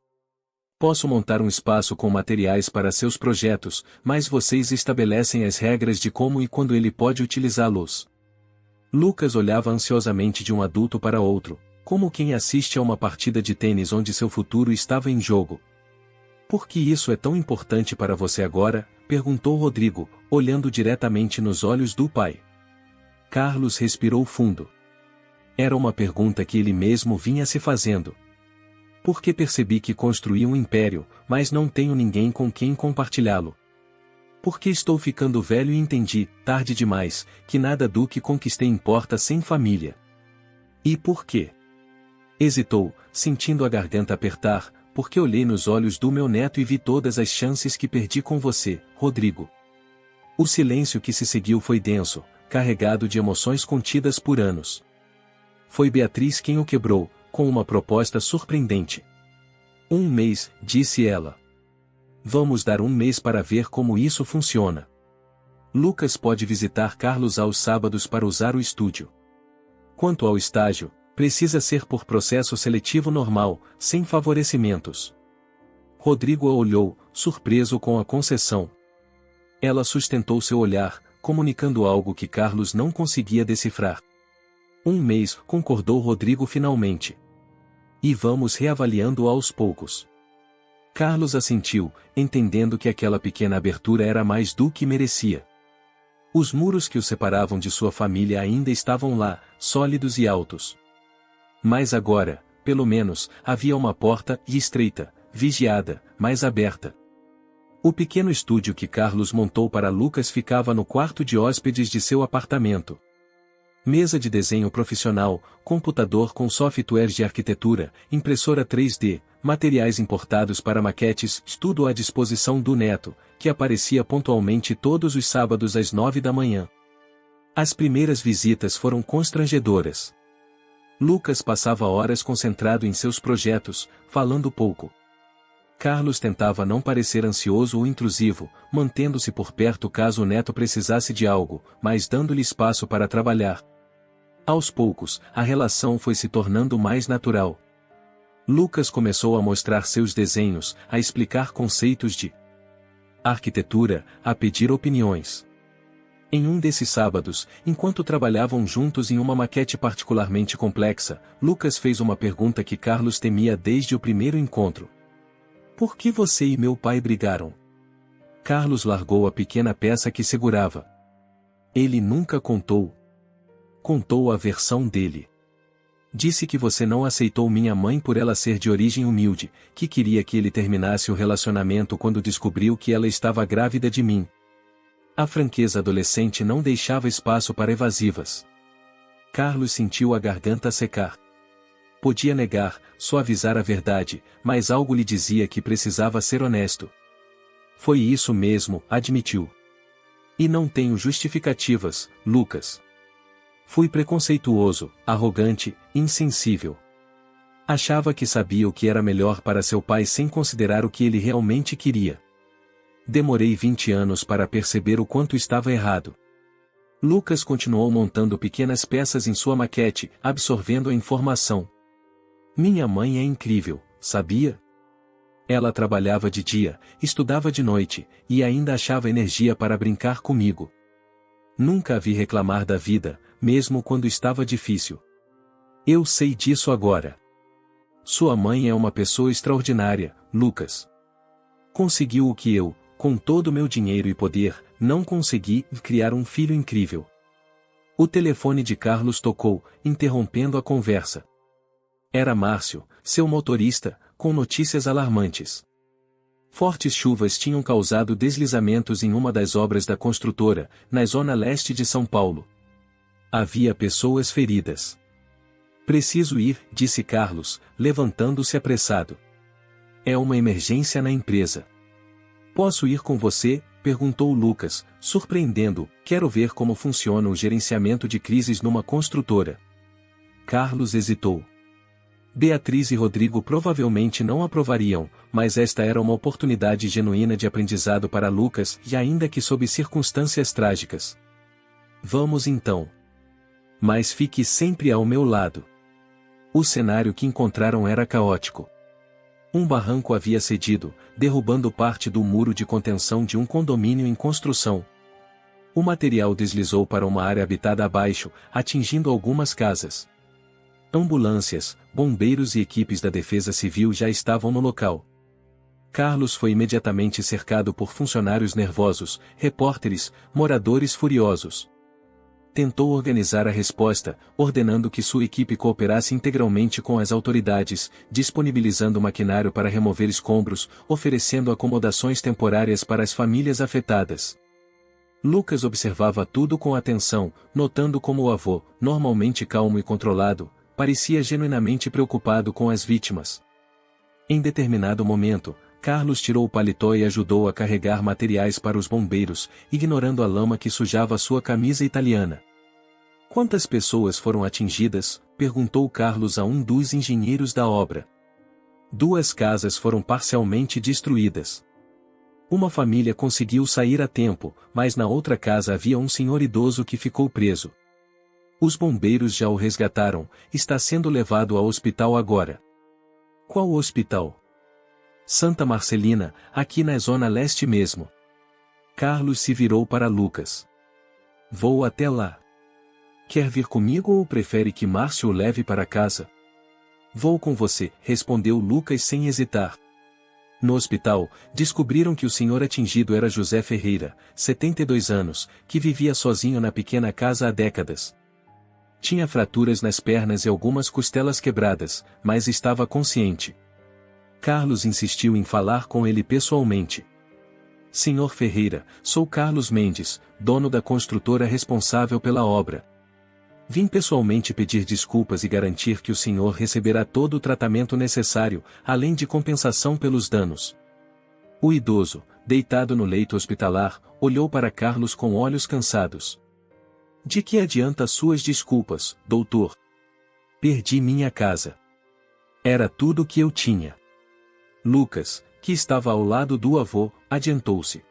Speaker 1: Posso montar um espaço com materiais para seus projetos, mas vocês estabelecem as regras de como e quando ele pode utilizá-los. Lucas olhava ansiosamente de um adulto para outro, como quem assiste a uma partida de tênis onde seu futuro estava em jogo. Por que isso é tão importante para você agora? Perguntou Rodrigo, olhando diretamente nos olhos do pai. Carlos respirou fundo. Era uma pergunta que ele mesmo vinha se fazendo. Porque percebi que construí um império, mas não tenho ninguém com quem compartilhá-lo. Porque estou ficando velho e entendi, tarde demais, que nada do que conquistei importa sem família. E por quê? Hesitou, sentindo a garganta apertar, porque olhei nos olhos do meu neto e vi todas as chances que perdi com você, Rodrigo. O silêncio que se seguiu foi denso, carregado de emoções contidas por anos. Foi Beatriz quem o quebrou, com uma proposta surpreendente. Um mês, disse ela. Vamos dar um mês para ver como isso funciona. Lucas pode visitar Carlos aos sábados para usar o estúdio. Quanto ao estágio, precisa ser por processo seletivo normal, sem favorecimentos. Rodrigo a olhou, surpreso com a concessão. Ela sustentou seu olhar, comunicando algo que Carlos não conseguia decifrar. Um mês, concordou Rodrigo finalmente. E vamos reavaliando aos poucos. Carlos assentiu, entendendo que aquela pequena abertura era mais do que merecia. Os muros que o separavam de sua família ainda estavam lá, sólidos e altos. Mas agora, pelo menos, havia uma porta, e estreita, vigiada, mas aberta. O pequeno estúdio que Carlos montou para Lucas ficava no quarto de hóspedes de seu apartamento. Mesa de desenho profissional, computador com softwares de arquitetura, impressora 3D, materiais importados para maquetes, tudo à disposição do neto, que aparecia pontualmente todos os sábados às 9 da manhã. As primeiras visitas foram constrangedoras. Lucas passava horas concentrado em seus projetos, falando pouco. Carlos tentava não parecer ansioso ou intrusivo, mantendo-se por perto caso o neto precisasse de algo, mas dando-lhe espaço para trabalhar. Aos poucos, a relação foi se tornando mais natural. Lucas começou a mostrar seus desenhos, a explicar conceitos de arquitetura, a pedir opiniões. Em um desses sábados, enquanto trabalhavam juntos em uma maquete particularmente complexa, Lucas fez uma pergunta que Carlos temia desde o primeiro encontro. Por que você e meu pai brigaram? Carlos largou a pequena peça que segurava. Ele nunca contou. Contou a versão dele. Disse que você não aceitou minha mãe por ela ser de origem humilde, que queria que ele terminasse o relacionamento quando descobriu que ela estava grávida de mim. A franqueza adolescente não deixava espaço para evasivas. Carlos sentiu a garganta secar. Podia negar, suavizar a verdade, mas algo lhe dizia que precisava ser honesto. Foi isso mesmo, admitiu. E não tenho justificativas, Lucas. Fui preconceituoso, arrogante, insensível. Achava que sabia o que era melhor para seu pai sem considerar o que ele realmente queria. Demorei 20 anos para perceber o quanto estava errado. Lucas continuou montando pequenas peças em sua maquete, absorvendo a informação. Minha mãe é incrível, sabia? Ela trabalhava de dia, estudava de noite, e ainda achava energia para brincar comigo. Nunca a vi reclamar da vida, mesmo quando estava difícil. Eu sei disso agora. Sua mãe é uma pessoa extraordinária, Lucas. Conseguiu o que eu, com todo o meu dinheiro e poder, não consegui, criar um filho incrível. O telefone de Carlos tocou, interrompendo a conversa. Era Márcio, seu motorista, com notícias alarmantes. Fortes chuvas tinham causado deslizamentos em uma das obras da construtora, na zona leste de São Paulo. Havia pessoas feridas. Preciso ir, disse Carlos, levantando-se apressado. É uma emergência na empresa. Posso ir com você? Perguntou Lucas, surpreendendo. Quero ver como funciona o gerenciamento de crises numa construtora. Carlos hesitou. Beatriz e Rodrigo provavelmente não aprovariam, mas esta era uma oportunidade genuína de aprendizado para Lucas, e ainda que sob circunstâncias trágicas. Vamos então. Mas fique sempre ao meu lado. O cenário que encontraram era caótico. Um barranco havia cedido, derrubando parte do muro de contenção de um condomínio em construção. O material deslizou para uma área habitada abaixo, atingindo algumas casas. Ambulâncias, bombeiros e equipes da Defesa Civil já estavam no local. Carlos foi imediatamente cercado por funcionários nervosos, repórteres, moradores furiosos. Tentou organizar a resposta, ordenando que sua equipe cooperasse integralmente com as autoridades, disponibilizando maquinário para remover escombros, oferecendo acomodações temporárias para as famílias afetadas. Lucas observava tudo com atenção, notando como o avô, normalmente calmo e controlado, parecia genuinamente preocupado com as vítimas. Em determinado momento, Carlos tirou o paletó e ajudou a carregar materiais para os bombeiros, ignorando a lama que sujava sua camisa italiana. Quantas pessoas foram atingidas? Perguntou Carlos a um dos engenheiros da obra. 2 casas foram parcialmente destruídas. Uma família conseguiu sair a tempo, mas na outra casa havia um senhor idoso que ficou preso. Os bombeiros já o resgataram, está sendo levado ao hospital agora. Qual hospital? Santa Marcelina, aqui na zona leste mesmo. Carlos se virou para Lucas. Vou até lá. Quer vir comigo ou prefere que Márcio o leve para casa? Vou com você, respondeu Lucas sem hesitar. No hospital, descobriram que o senhor atingido era José Ferreira, 72 anos, que vivia sozinho na pequena casa há décadas. Tinha fraturas nas pernas e algumas costelas quebradas, mas estava consciente. Carlos insistiu em falar com ele pessoalmente. Senhor Ferreira, sou Carlos Mendes, dono da construtora responsável pela obra. Vim pessoalmente pedir desculpas e garantir que o senhor receberá todo o tratamento necessário, além de compensação pelos danos. O idoso, deitado no leito hospitalar, olhou para Carlos com olhos cansados. De que adianta suas desculpas, doutor? Perdi minha casa. Era tudo que eu tinha. Lucas, que estava ao lado do avô, adiantou-se.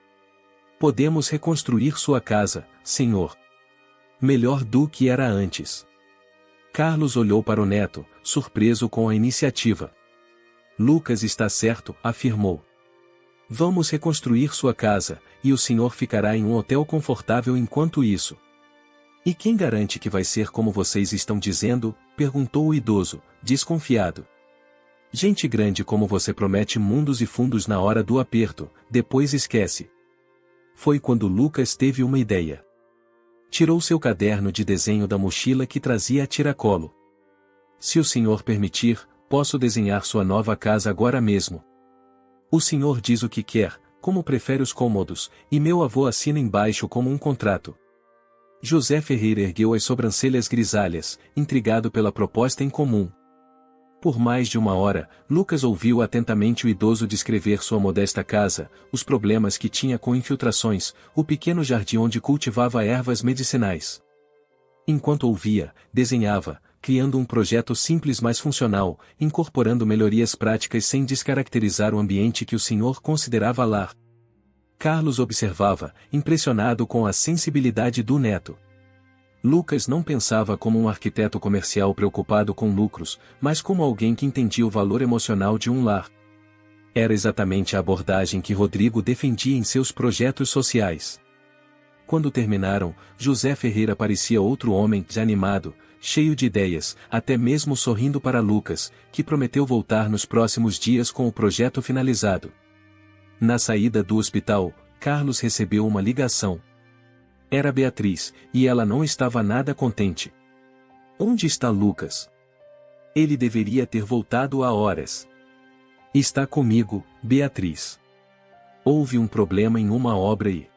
Speaker 1: Podemos reconstruir sua casa, senhor. Melhor do que era antes. Carlos olhou para o neto, surpreso com a iniciativa. Lucas está certo, afirmou. Vamos reconstruir sua casa, e o senhor ficará em um hotel confortável enquanto isso. E quem garante que vai ser como vocês estão dizendo? Perguntou o idoso, desconfiado. Gente grande como você promete mundos e fundos na hora do aperto, depois esquece. Foi quando Lucas teve uma ideia. Tirou seu caderno de desenho da mochila que trazia a tiracolo. Se o senhor permitir, posso desenhar sua nova casa agora mesmo. O senhor diz o que quer, como prefere os cômodos, e meu avô assina embaixo como um contrato. José Ferreira ergueu as sobrancelhas grisalhas, intrigado pela proposta em comum. Por mais de uma hora, Lucas ouviu atentamente o idoso descrever sua modesta casa, os problemas que tinha com infiltrações, o pequeno jardim onde cultivava ervas medicinais. Enquanto ouvia, desenhava, criando um projeto simples mas funcional, incorporando melhorias práticas sem descaracterizar o ambiente que o senhor considerava lar. Carlos observava, impressionado com a sensibilidade do neto. Lucas não pensava como um arquiteto comercial preocupado com lucros, mas como alguém que entendia o valor emocional de um lar. Era exatamente a abordagem que Rodrigo defendia em seus projetos sociais. Quando terminaram, José Ferreira parecia outro homem, desanimado, cheio de ideias, até mesmo sorrindo para Lucas, que prometeu voltar nos próximos dias com o projeto finalizado. Na saída do hospital, Carlos recebeu uma ligação. Era Beatriz, e ela não estava nada contente. Onde está Lucas? Ele deveria ter voltado há horas. Está comigo, Beatriz. Houve um problema em uma obra e...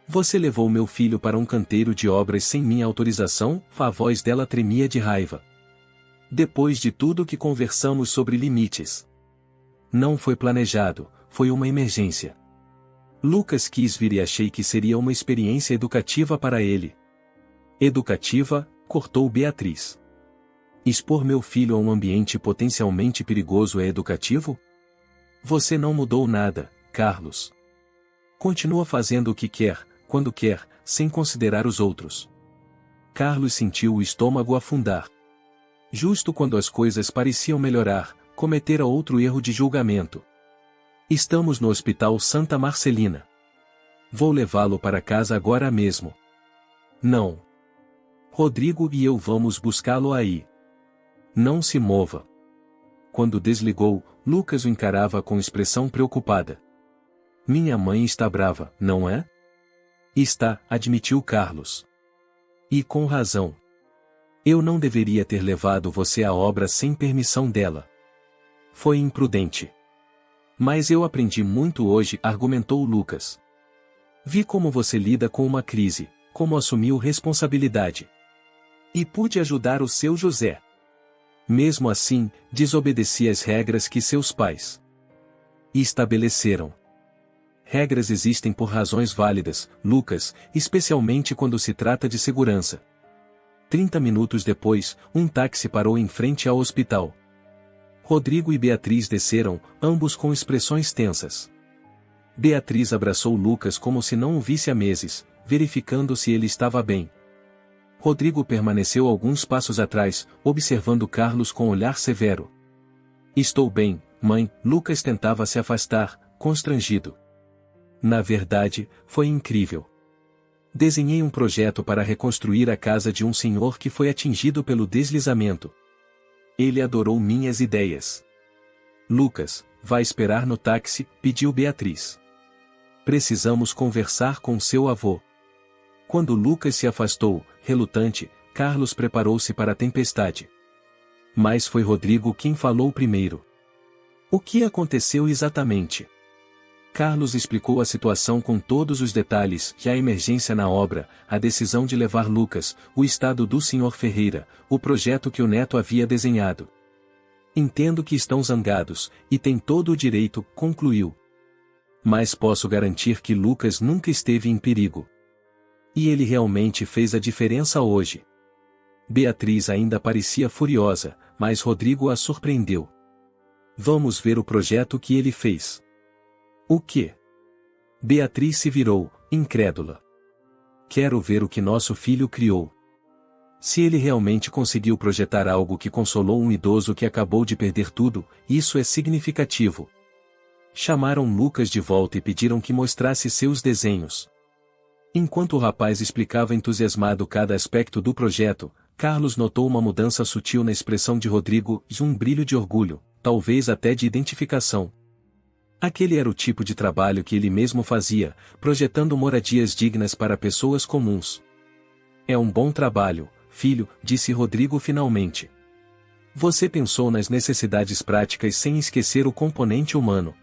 Speaker 1: Você levou meu filho para um canteiro de obras sem minha autorização? A voz dela tremia de raiva. Depois de tudo que conversamos sobre limites. Não foi planejado, foi uma emergência. Lucas quis vir e achei que seria uma experiência educativa para ele. Educativa, cortou Beatriz. Expor meu filho a um ambiente potencialmente perigoso é educativo? Você não mudou nada, Carlos. Continua fazendo o que quer, quando quer, sem considerar os outros. Carlos sentiu o estômago afundar. Justo quando as coisas pareciam melhorar, cometera outro erro de julgamento. Estamos no Hospital Santa Marcelina. Vou levá-lo para casa agora mesmo. Não. Rodrigo e eu vamos buscá-lo aí. Não se mova. Quando desligou, Lucas o encarava com expressão preocupada. Minha mãe está brava, não é? Está, admitiu Carlos. E com razão. Eu não deveria ter levado você à obra sem permissão dela. Foi imprudente. Mas eu aprendi muito hoje, argumentou Lucas. Vi como você lida com uma crise, como assumiu responsabilidade. E pude ajudar o seu José. Mesmo assim, desobedeci às regras que seus pais estabeleceram. Regras existem por razões válidas, Lucas, especialmente quando se trata de segurança. 30 minutos depois, um táxi parou em frente ao hospital. Rodrigo e Beatriz desceram, ambos com expressões tensas. Beatriz abraçou Lucas como se não o visse há meses, verificando se ele estava bem. Rodrigo permaneceu alguns passos atrás, observando Carlos com olhar severo. Estou bem, mãe, Lucas tentava se afastar, constrangido. Na verdade, foi incrível. Desenhei um projeto para reconstruir a casa de um senhor que foi atingido pelo deslizamento. Ele adorou minhas ideias. Lucas, vai esperar no táxi, pediu Beatriz. Precisamos conversar com seu avô. Quando Lucas se afastou, relutante, Carlos preparou-se para a tempestade. Mas foi Rodrigo quem falou primeiro. O que aconteceu exatamente? Carlos explicou a situação com todos os detalhes, que a emergência na obra, a decisão de levar Lucas, o estado do Sr. Ferreira, o projeto que o neto havia desenhado. Entendo que estão zangados, e têm todo o direito, concluiu. Mas posso garantir que Lucas nunca esteve em perigo. E ele realmente fez a diferença hoje. Beatriz ainda parecia furiosa, mas Rodrigo a surpreendeu. Vamos ver o projeto que ele fez. O quê? Beatriz se virou, incrédula. Quero ver o que nosso filho criou. Se ele realmente conseguiu projetar algo que consolou um idoso que acabou de perder tudo, isso é significativo. Chamaram Lucas de volta e pediram que mostrasse seus desenhos. Enquanto o rapaz explicava entusiasmado cada aspecto do projeto, Carlos notou uma mudança sutil na expressão de Rodrigo e um brilho de orgulho, talvez até de identificação. Aquele era o tipo de trabalho que ele mesmo fazia, projetando moradias dignas para pessoas comuns. É um bom trabalho, filho, disse Rodrigo finalmente. Você pensou nas necessidades práticas sem esquecer o componente humano.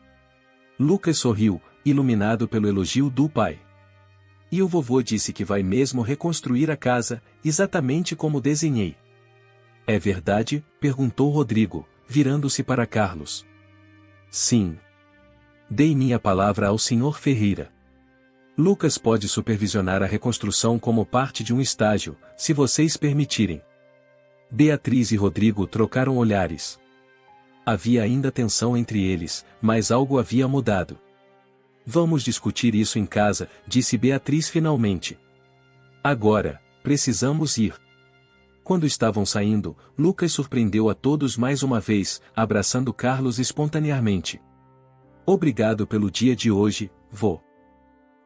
Speaker 1: Lucas sorriu, iluminado pelo elogio do pai. E o vovô disse que vai mesmo reconstruir a casa, exatamente como desenhei. É verdade? Perguntou Rodrigo, virando-se para Carlos. Sim. Dei minha palavra ao Sr. Ferreira. Lucas pode supervisionar a reconstrução como parte de um estágio, se vocês permitirem. Beatriz e Rodrigo trocaram olhares. Havia ainda tensão entre eles, mas algo havia mudado. Vamos discutir isso em casa, disse Beatriz finalmente. Agora, precisamos ir. Quando estavam saindo, Lucas surpreendeu a todos mais uma vez, abraçando Carlos espontaneamente. Obrigado pelo dia de hoje, vô.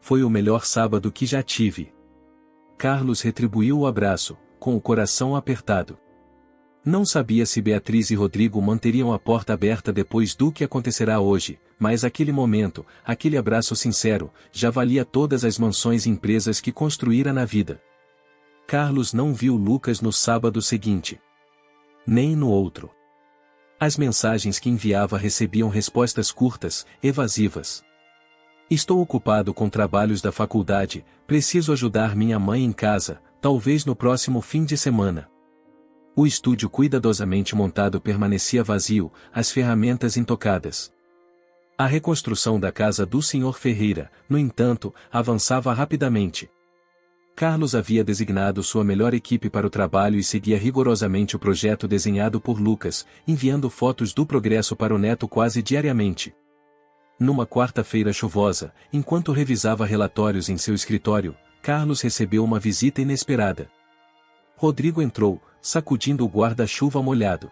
Speaker 1: Foi o melhor sábado que já tive. Carlos retribuiu o abraço, com o coração apertado. Não sabia se Beatriz e Rodrigo manteriam a porta aberta depois do que acontecerá hoje, mas aquele momento, aquele abraço sincero, já valia todas as mansões e empresas que construíra na vida. Carlos não viu Lucas no sábado seguinte. Nem no outro. As mensagens que enviava recebiam respostas curtas, evasivas. Estou ocupado com trabalhos da faculdade, preciso ajudar minha mãe em casa, talvez no próximo fim de semana. O estúdio cuidadosamente montado permanecia vazio, as ferramentas intocadas. A reconstrução da casa do Sr. Ferreira, no entanto, avançava rapidamente. Carlos havia designado sua melhor equipe para o trabalho e seguia rigorosamente o projeto desenhado por Lucas, enviando fotos do progresso para o neto quase diariamente. Numa quarta-feira chuvosa, enquanto revisava relatórios em seu escritório, Carlos recebeu uma visita inesperada. Rodrigo entrou, sacudindo o guarda-chuva molhado.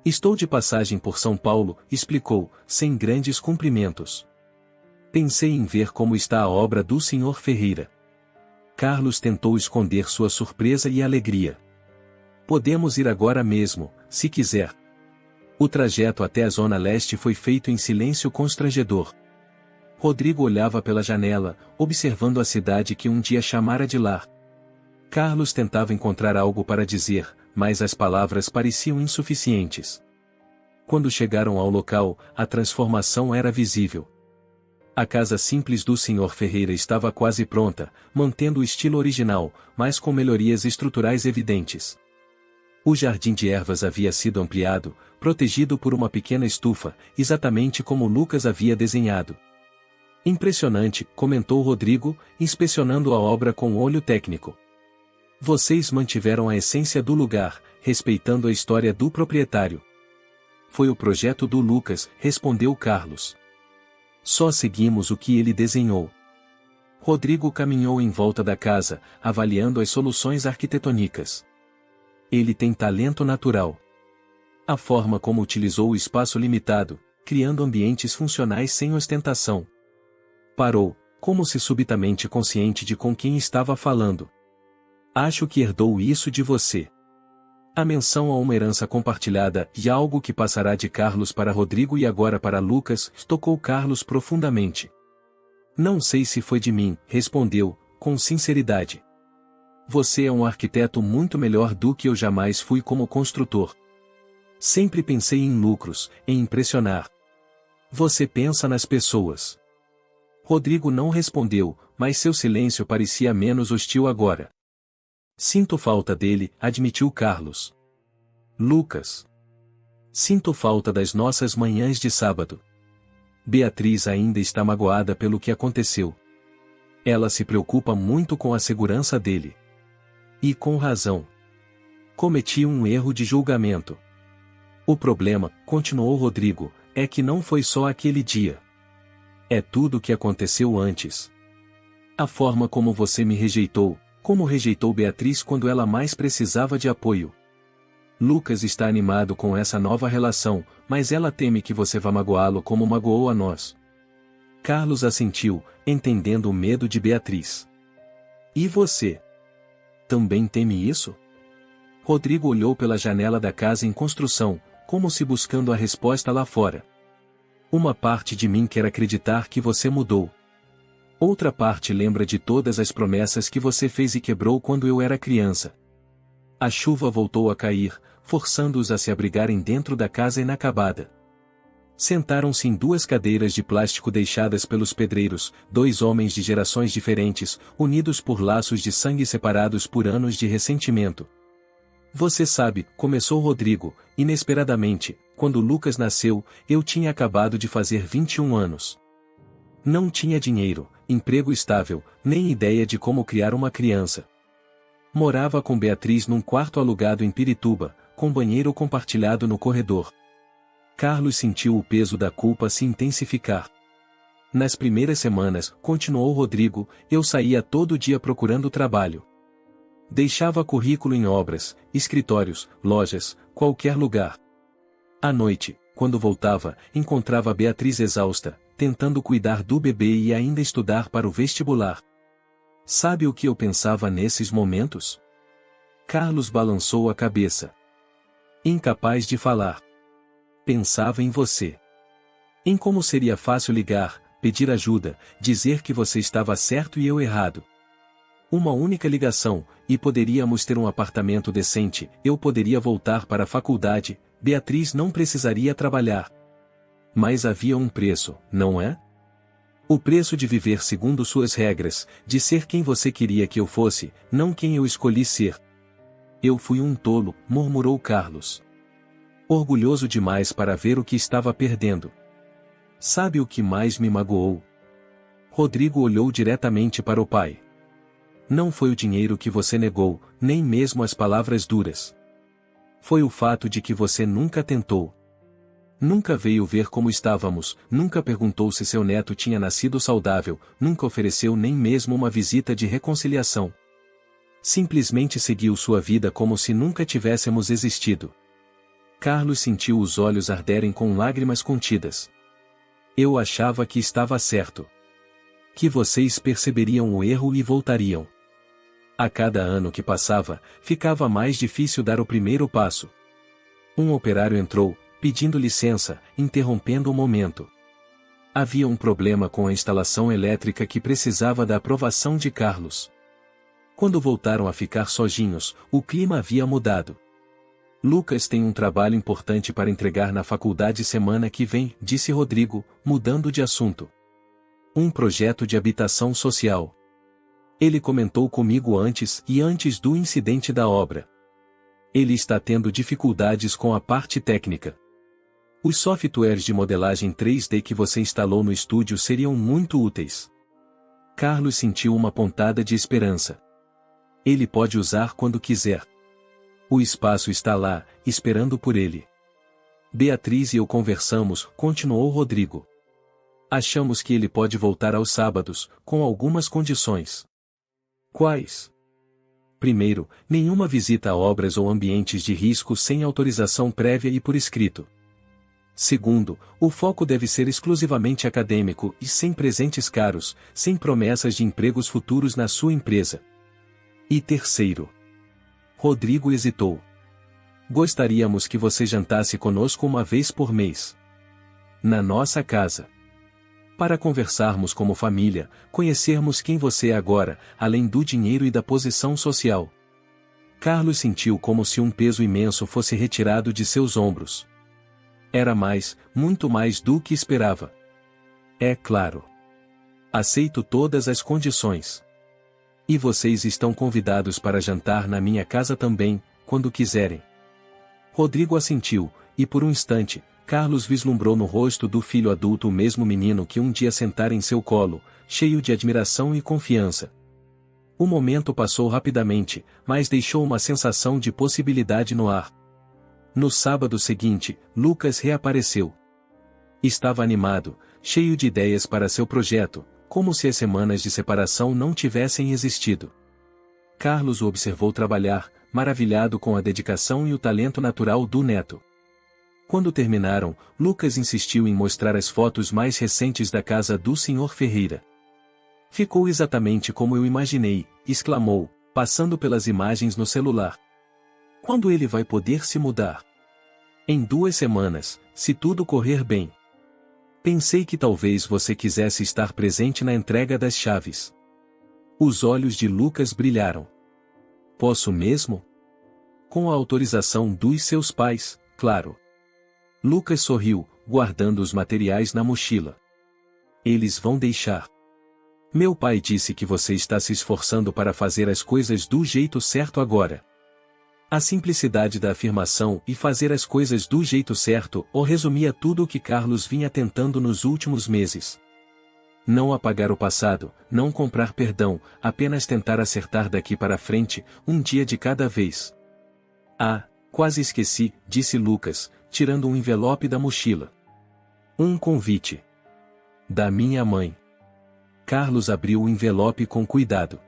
Speaker 1: Estou de passagem por São Paulo, explicou, sem grandes cumprimentos. Pensei em ver como está a obra do Sr. Ferreira. Carlos tentou esconder sua surpresa e alegria. Podemos ir agora mesmo, se quiser. O trajeto até a Zona Leste foi feito em silêncio constrangedor. Rodrigo olhava pela janela, observando a cidade que um dia chamara de lar. Carlos tentava encontrar algo para dizer, mas as palavras pareciam insuficientes. Quando chegaram ao local, a transformação era visível. A casa simples do Sr. Ferreira estava quase pronta, mantendo o estilo original, mas com melhorias estruturais evidentes. O jardim de ervas havia sido ampliado, protegido por uma pequena estufa, exatamente como Lucas havia desenhado. Impressionante, comentou Rodrigo, inspecionando a obra com olho técnico. Vocês mantiveram a essência do lugar, respeitando a história do proprietário. Foi o projeto do Lucas, respondeu Carlos. Só seguimos o que ele desenhou. Rodrigo caminhou em volta da casa, avaliando as soluções arquitetônicas. Ele tem talento natural. A forma como utilizou o espaço limitado, criando ambientes funcionais sem ostentação. Parou, como se subitamente consciente de com quem estava falando. Acho que herdou isso de você. A menção a uma herança compartilhada e algo que passará de Carlos para Rodrigo e agora para Lucas, tocou Carlos profundamente. Não sei se foi de mim, respondeu, com sinceridade. Você é um arquiteto muito melhor do que eu jamais fui como construtor. Sempre pensei em lucros, em impressionar. Você pensa nas pessoas. Rodrigo não respondeu, mas seu silêncio parecia menos hostil agora. Sinto falta dele, admitiu Carlos. Lucas. Sinto falta das nossas manhãs de sábado. Beatriz ainda está magoada pelo que aconteceu. Ela se preocupa muito com a segurança dele. E com razão. Cometi um erro de julgamento. O problema, continuou Rodrigo, é que não foi só aquele dia. É tudo o que aconteceu antes. A forma como você me rejeitou, como rejeitou Beatriz quando ela mais precisava de apoio. Lucas está animado com essa nova relação, mas ela teme que você vá magoá-lo como magoou a nós. Carlos assentiu, entendendo o medo de Beatriz. E você? Também teme isso? Rodrigo olhou pela janela da casa em construção, como se buscando a resposta lá fora. Uma parte de mim quer acreditar que você mudou. Outra parte lembra de todas as promessas que você fez e quebrou quando eu era criança. A chuva voltou a cair, forçando-os a se abrigarem dentro da casa inacabada. Sentaram-se em duas cadeiras de plástico deixadas pelos pedreiros, dois homens de gerações diferentes, unidos por laços de sangue separados por anos de ressentimento. Você sabe, começou Rodrigo, inesperadamente, quando Lucas nasceu, eu tinha acabado de fazer 21 anos. Não tinha dinheiro, emprego estável, nem ideia de como criar uma criança. Morava com Beatriz num quarto alugado em Pirituba, com banheiro compartilhado no corredor. Carlos sentiu o peso da culpa se intensificar. Nas primeiras semanas, continuou Rodrigo, eu saía todo dia procurando trabalho. Deixava currículo em obras, escritórios, lojas, qualquer lugar. À noite, quando voltava, encontrava Beatriz exausta, tentando cuidar do bebê e ainda estudar para o vestibular. Sabe o que eu pensava nesses momentos? Carlos balançou a cabeça. Incapaz de falar. Pensava em você. Em como seria fácil ligar, pedir ajuda, dizer que você estava certo e eu errado. Uma única ligação, e poderíamos ter um apartamento decente, eu poderia voltar para a faculdade, Beatriz não precisaria trabalhar. Mas havia um preço, não é? O preço de viver segundo suas regras, de ser quem você queria que eu fosse, não quem eu escolhi ser. Eu fui um tolo, murmurou Carlos. Orgulhoso demais para ver o que estava perdendo. Sabe o que mais me magoou? Rodrigo olhou diretamente para o pai. Não foi o dinheiro que você negou, nem mesmo as palavras duras. Foi o fato de que você nunca tentou. Nunca veio ver como estávamos, nunca perguntou se seu neto tinha nascido saudável, nunca ofereceu nem mesmo uma visita de reconciliação. Simplesmente seguiu sua vida como se nunca tivéssemos existido. Carlos sentiu os olhos arderem com lágrimas contidas. Eu achava que estava certo. Que vocês perceberiam o erro e voltariam. A cada ano que passava, ficava mais difícil dar o primeiro passo. Um operário entrou, pedindo licença, interrompendo o momento. Havia um problema com a instalação elétrica que precisava da aprovação de Carlos. Quando voltaram a ficar sozinhos, o clima havia mudado. Lucas tem um trabalho importante para entregar na faculdade semana que vem, disse Rodrigo, mudando de assunto. Um projeto de habitação social. Ele comentou comigo antes do incidente da obra. Ele está tendo dificuldades com a parte técnica. Os softwares de modelagem 3D que você instalou no estúdio seriam muito úteis. Carlos sentiu uma pontada de esperança. Ele pode usar quando quiser. O espaço está lá, esperando por ele. Beatriz e eu conversamos, continuou Rodrigo. Achamos que ele pode voltar aos sábados, com algumas condições. Quais? Primeiro, nenhuma visita a obras ou ambientes de risco sem autorização prévia e por escrito. Segundo, o foco deve ser exclusivamente acadêmico e sem presentes caros, sem promessas de empregos futuros na sua empresa. E terceiro. Rodrigo hesitou. Gostaríamos que você jantasse conosco uma vez por mês. Na nossa casa. Para conversarmos como família, conhecermos quem você é agora, além do dinheiro e da posição social. Carlos sentiu como se um peso imenso fosse retirado de seus ombros. Era mais, muito mais do que esperava. É claro. Aceito todas as condições. E vocês estão convidados para jantar na minha casa também, quando quiserem. Rodrigo assentiu, e por um instante, Carlos vislumbrou no rosto do filho adulto o mesmo menino que um dia sentara em seu colo, cheio de admiração e confiança. O momento passou rapidamente, mas deixou uma sensação de possibilidade no ar. No sábado seguinte, Lucas reapareceu. Estava animado, cheio de ideias para seu projeto, como se as semanas de separação não tivessem existido. Carlos o observou trabalhar, maravilhado com a dedicação e o talento natural do neto. Quando terminaram, Lucas insistiu em mostrar as fotos mais recentes da casa do Sr. Ferreira. Ficou exatamente como eu imaginei, exclamou, passando pelas imagens no celular. Quando ele vai poder se mudar? Em 2 semanas, se tudo correr bem. Pensei que talvez você quisesse estar presente na entrega das chaves. Os olhos de Lucas brilharam. Posso mesmo? Com a autorização dos seus pais, claro. Lucas sorriu, guardando os materiais na mochila. Eles vão deixar. Meu pai disse que você está se esforçando para fazer as coisas do jeito certo agora. A simplicidade da afirmação e fazer as coisas do jeito certo o resumia tudo o que Carlos vinha tentando nos últimos meses. Não apagar o passado, não comprar perdão, apenas tentar acertar daqui para frente, um dia de cada vez. Ah, quase esqueci, disse Lucas, tirando um envelope da mochila. Um convite. Da minha mãe. Carlos abriu o envelope com cuidado.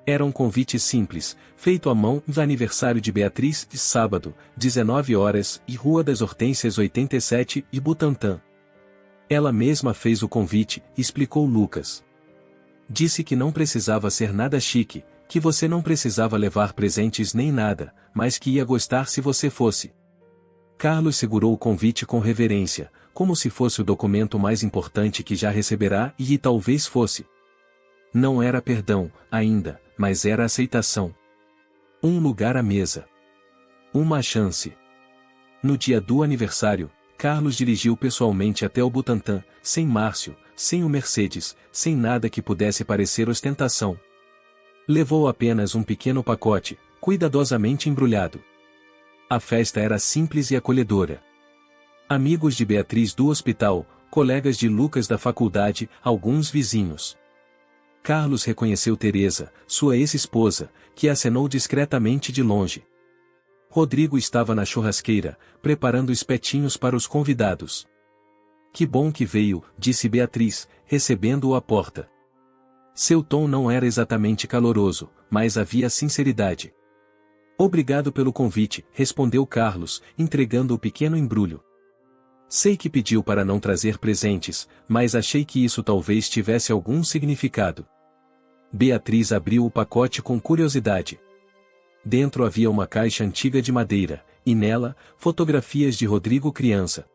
Speaker 1: Era um convite simples, feito à mão no aniversário de Beatriz, de sábado, 19 horas, e Rua das Hortênsias 87, e Butantã. Ela mesma fez o convite, explicou Lucas. Disse que não precisava ser nada chique, que você não precisava levar presentes nem nada, mas que ia gostar se você fosse. Carlos segurou o convite com reverência, como se fosse o documento mais importante que já receberá e talvez fosse. Não era perdão, ainda, mas era aceitação. Um lugar à mesa. Uma chance. No dia do aniversário, Carlos dirigiu pessoalmente até o Butantã, sem Márcio, sem o Mercedes, sem nada que pudesse parecer ostentação. Levou apenas um pequeno pacote, cuidadosamente embrulhado. A festa era simples e acolhedora. Amigos de Beatriz do hospital, colegas de Lucas da faculdade, alguns vizinhos. Carlos reconheceu Teresa, sua ex-esposa, que acenou discretamente de longe. Rodrigo estava na churrasqueira, preparando espetinhos para os convidados. Que bom que veio, disse Beatriz, recebendo-o à porta. Seu tom não era exatamente caloroso, mas havia sinceridade. Obrigado pelo convite, respondeu Carlos, entregando o pequeno embrulho. Sei que pediu para não trazer presentes, mas achei que isso talvez tivesse algum significado. Beatriz abriu o pacote com curiosidade. Dentro havia uma caixa antiga de madeira, e nela, fotografias de Rodrigo criança.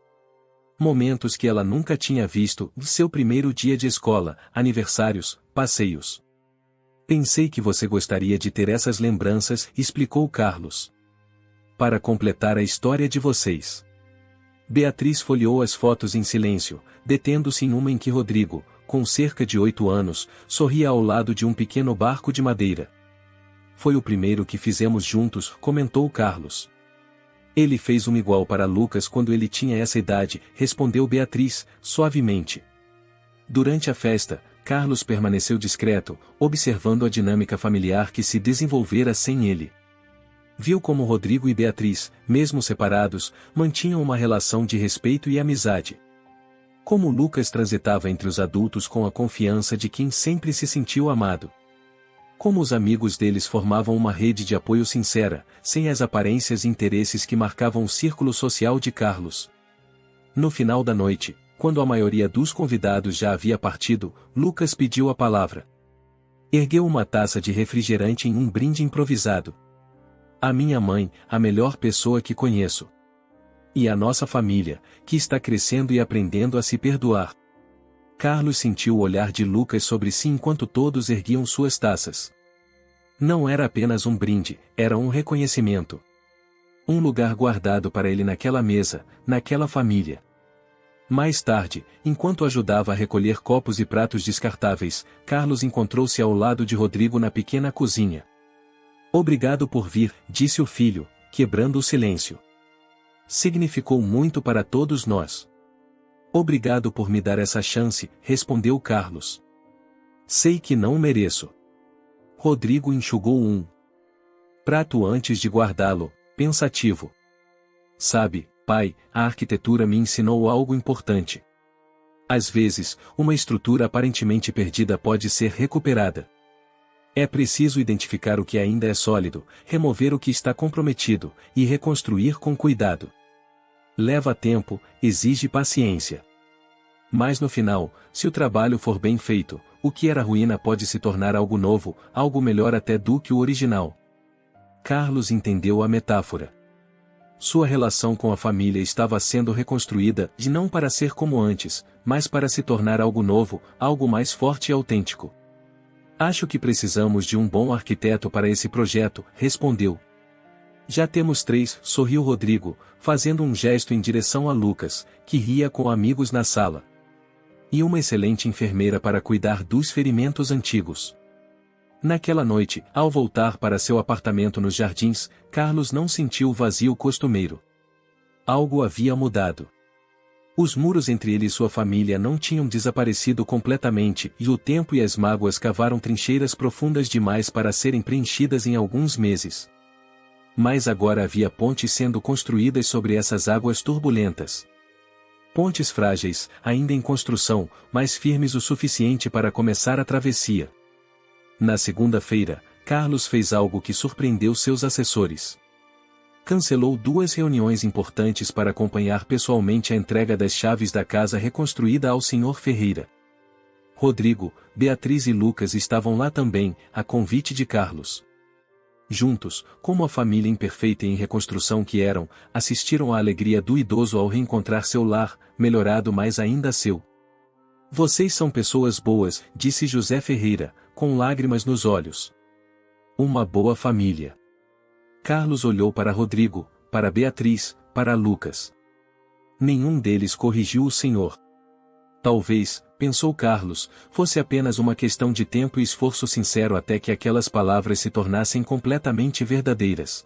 Speaker 1: Momentos que ela nunca tinha visto, seu primeiro dia de escola, aniversários, passeios. Pensei que você gostaria de ter essas lembranças, explicou Carlos. Para completar a história de vocês. Beatriz folheou as fotos em silêncio, detendo-se em uma em que Rodrigo, com cerca de 8 anos, sorria ao lado de um pequeno barco de madeira. Foi o primeiro que fizemos juntos, comentou Carlos. Ele fez uma igual para Lucas quando ele tinha essa idade, respondeu Beatriz, suavemente. Durante a festa, Carlos permaneceu discreto, observando a dinâmica familiar que se desenvolvera sem ele. Viu como Rodrigo e Beatriz, mesmo separados, mantinham uma relação de respeito e amizade. Como Lucas transitava entre os adultos com a confiança de quem sempre se sentiu amado. Como os amigos deles formavam uma rede de apoio sincera, sem as aparências e interesses que marcavam o círculo social de Carlos. No final da noite, quando a maioria dos convidados já havia partido, Lucas pediu a palavra. Ergueu uma taça de refrigerante em um brinde improvisado. A minha mãe, a melhor pessoa que conheço. E a nossa família, que está crescendo e aprendendo a se perdoar. Carlos sentiu o olhar de Lucas sobre si enquanto todos erguiam suas taças. Não era apenas um brinde, era um reconhecimento. Um lugar guardado para ele naquela mesa, naquela família. Mais tarde, enquanto ajudava a recolher copos e pratos descartáveis, Carlos encontrou-se ao lado de Rodrigo na pequena cozinha. Obrigado por vir, disse o filho, quebrando o silêncio. Significou muito para todos nós. Obrigado por me dar essa chance, respondeu Carlos. Sei que não mereço. Rodrigo enxugou um prato antes de guardá-lo, pensativo. Sabe, pai, a arquitetura me ensinou algo importante. Às vezes, uma estrutura aparentemente perdida pode ser recuperada. É preciso identificar o que ainda é sólido, remover o que está comprometido, e reconstruir com cuidado. Leva tempo, exige paciência. Mas no final, se o trabalho for bem feito, o que era ruína pode se tornar algo novo, algo melhor até do que o original. Carlos entendeu a metáfora. Sua relação com a família estava sendo reconstruída, e não para ser como antes, mas para se tornar algo novo, algo mais forte e autêntico. Acho que precisamos de um bom arquiteto para esse projeto, respondeu. Já temos 3, sorriu Rodrigo, fazendo um gesto em direção a Lucas, que ria com amigos na sala. E uma excelente enfermeira para cuidar dos ferimentos antigos. Naquela noite, ao voltar para seu apartamento nos Jardins, Carlos não sentiu o vazio costumeiro. Algo havia mudado. Os muros entre ele e sua família não tinham desaparecido completamente e o tempo e as mágoas cavaram trincheiras profundas demais para serem preenchidas em alguns meses. Mas agora havia pontes sendo construídas sobre essas águas turbulentas. Pontes frágeis, ainda em construção, mas firmes o suficiente para começar a travessia. Na segunda-feira, Carlos fez algo que surpreendeu seus assessores. Cancelou 2 reuniões importantes para acompanhar pessoalmente a entrega das chaves da casa reconstruída ao Sr. Ferreira. Rodrigo, Beatriz e Lucas estavam lá também, a convite de Carlos. Juntos, como a família imperfeita e em reconstrução que eram, assistiram à alegria do idoso ao reencontrar seu lar, melhorado mas ainda seu. Vocês são pessoas boas, disse José Ferreira, com lágrimas nos olhos. Uma boa família. Carlos olhou para Rodrigo, para Beatriz, para Lucas. Nenhum deles corrigiu o senhor. Talvez, pensou Carlos, fosse apenas uma questão de tempo e esforço sincero até que aquelas palavras se tornassem completamente verdadeiras.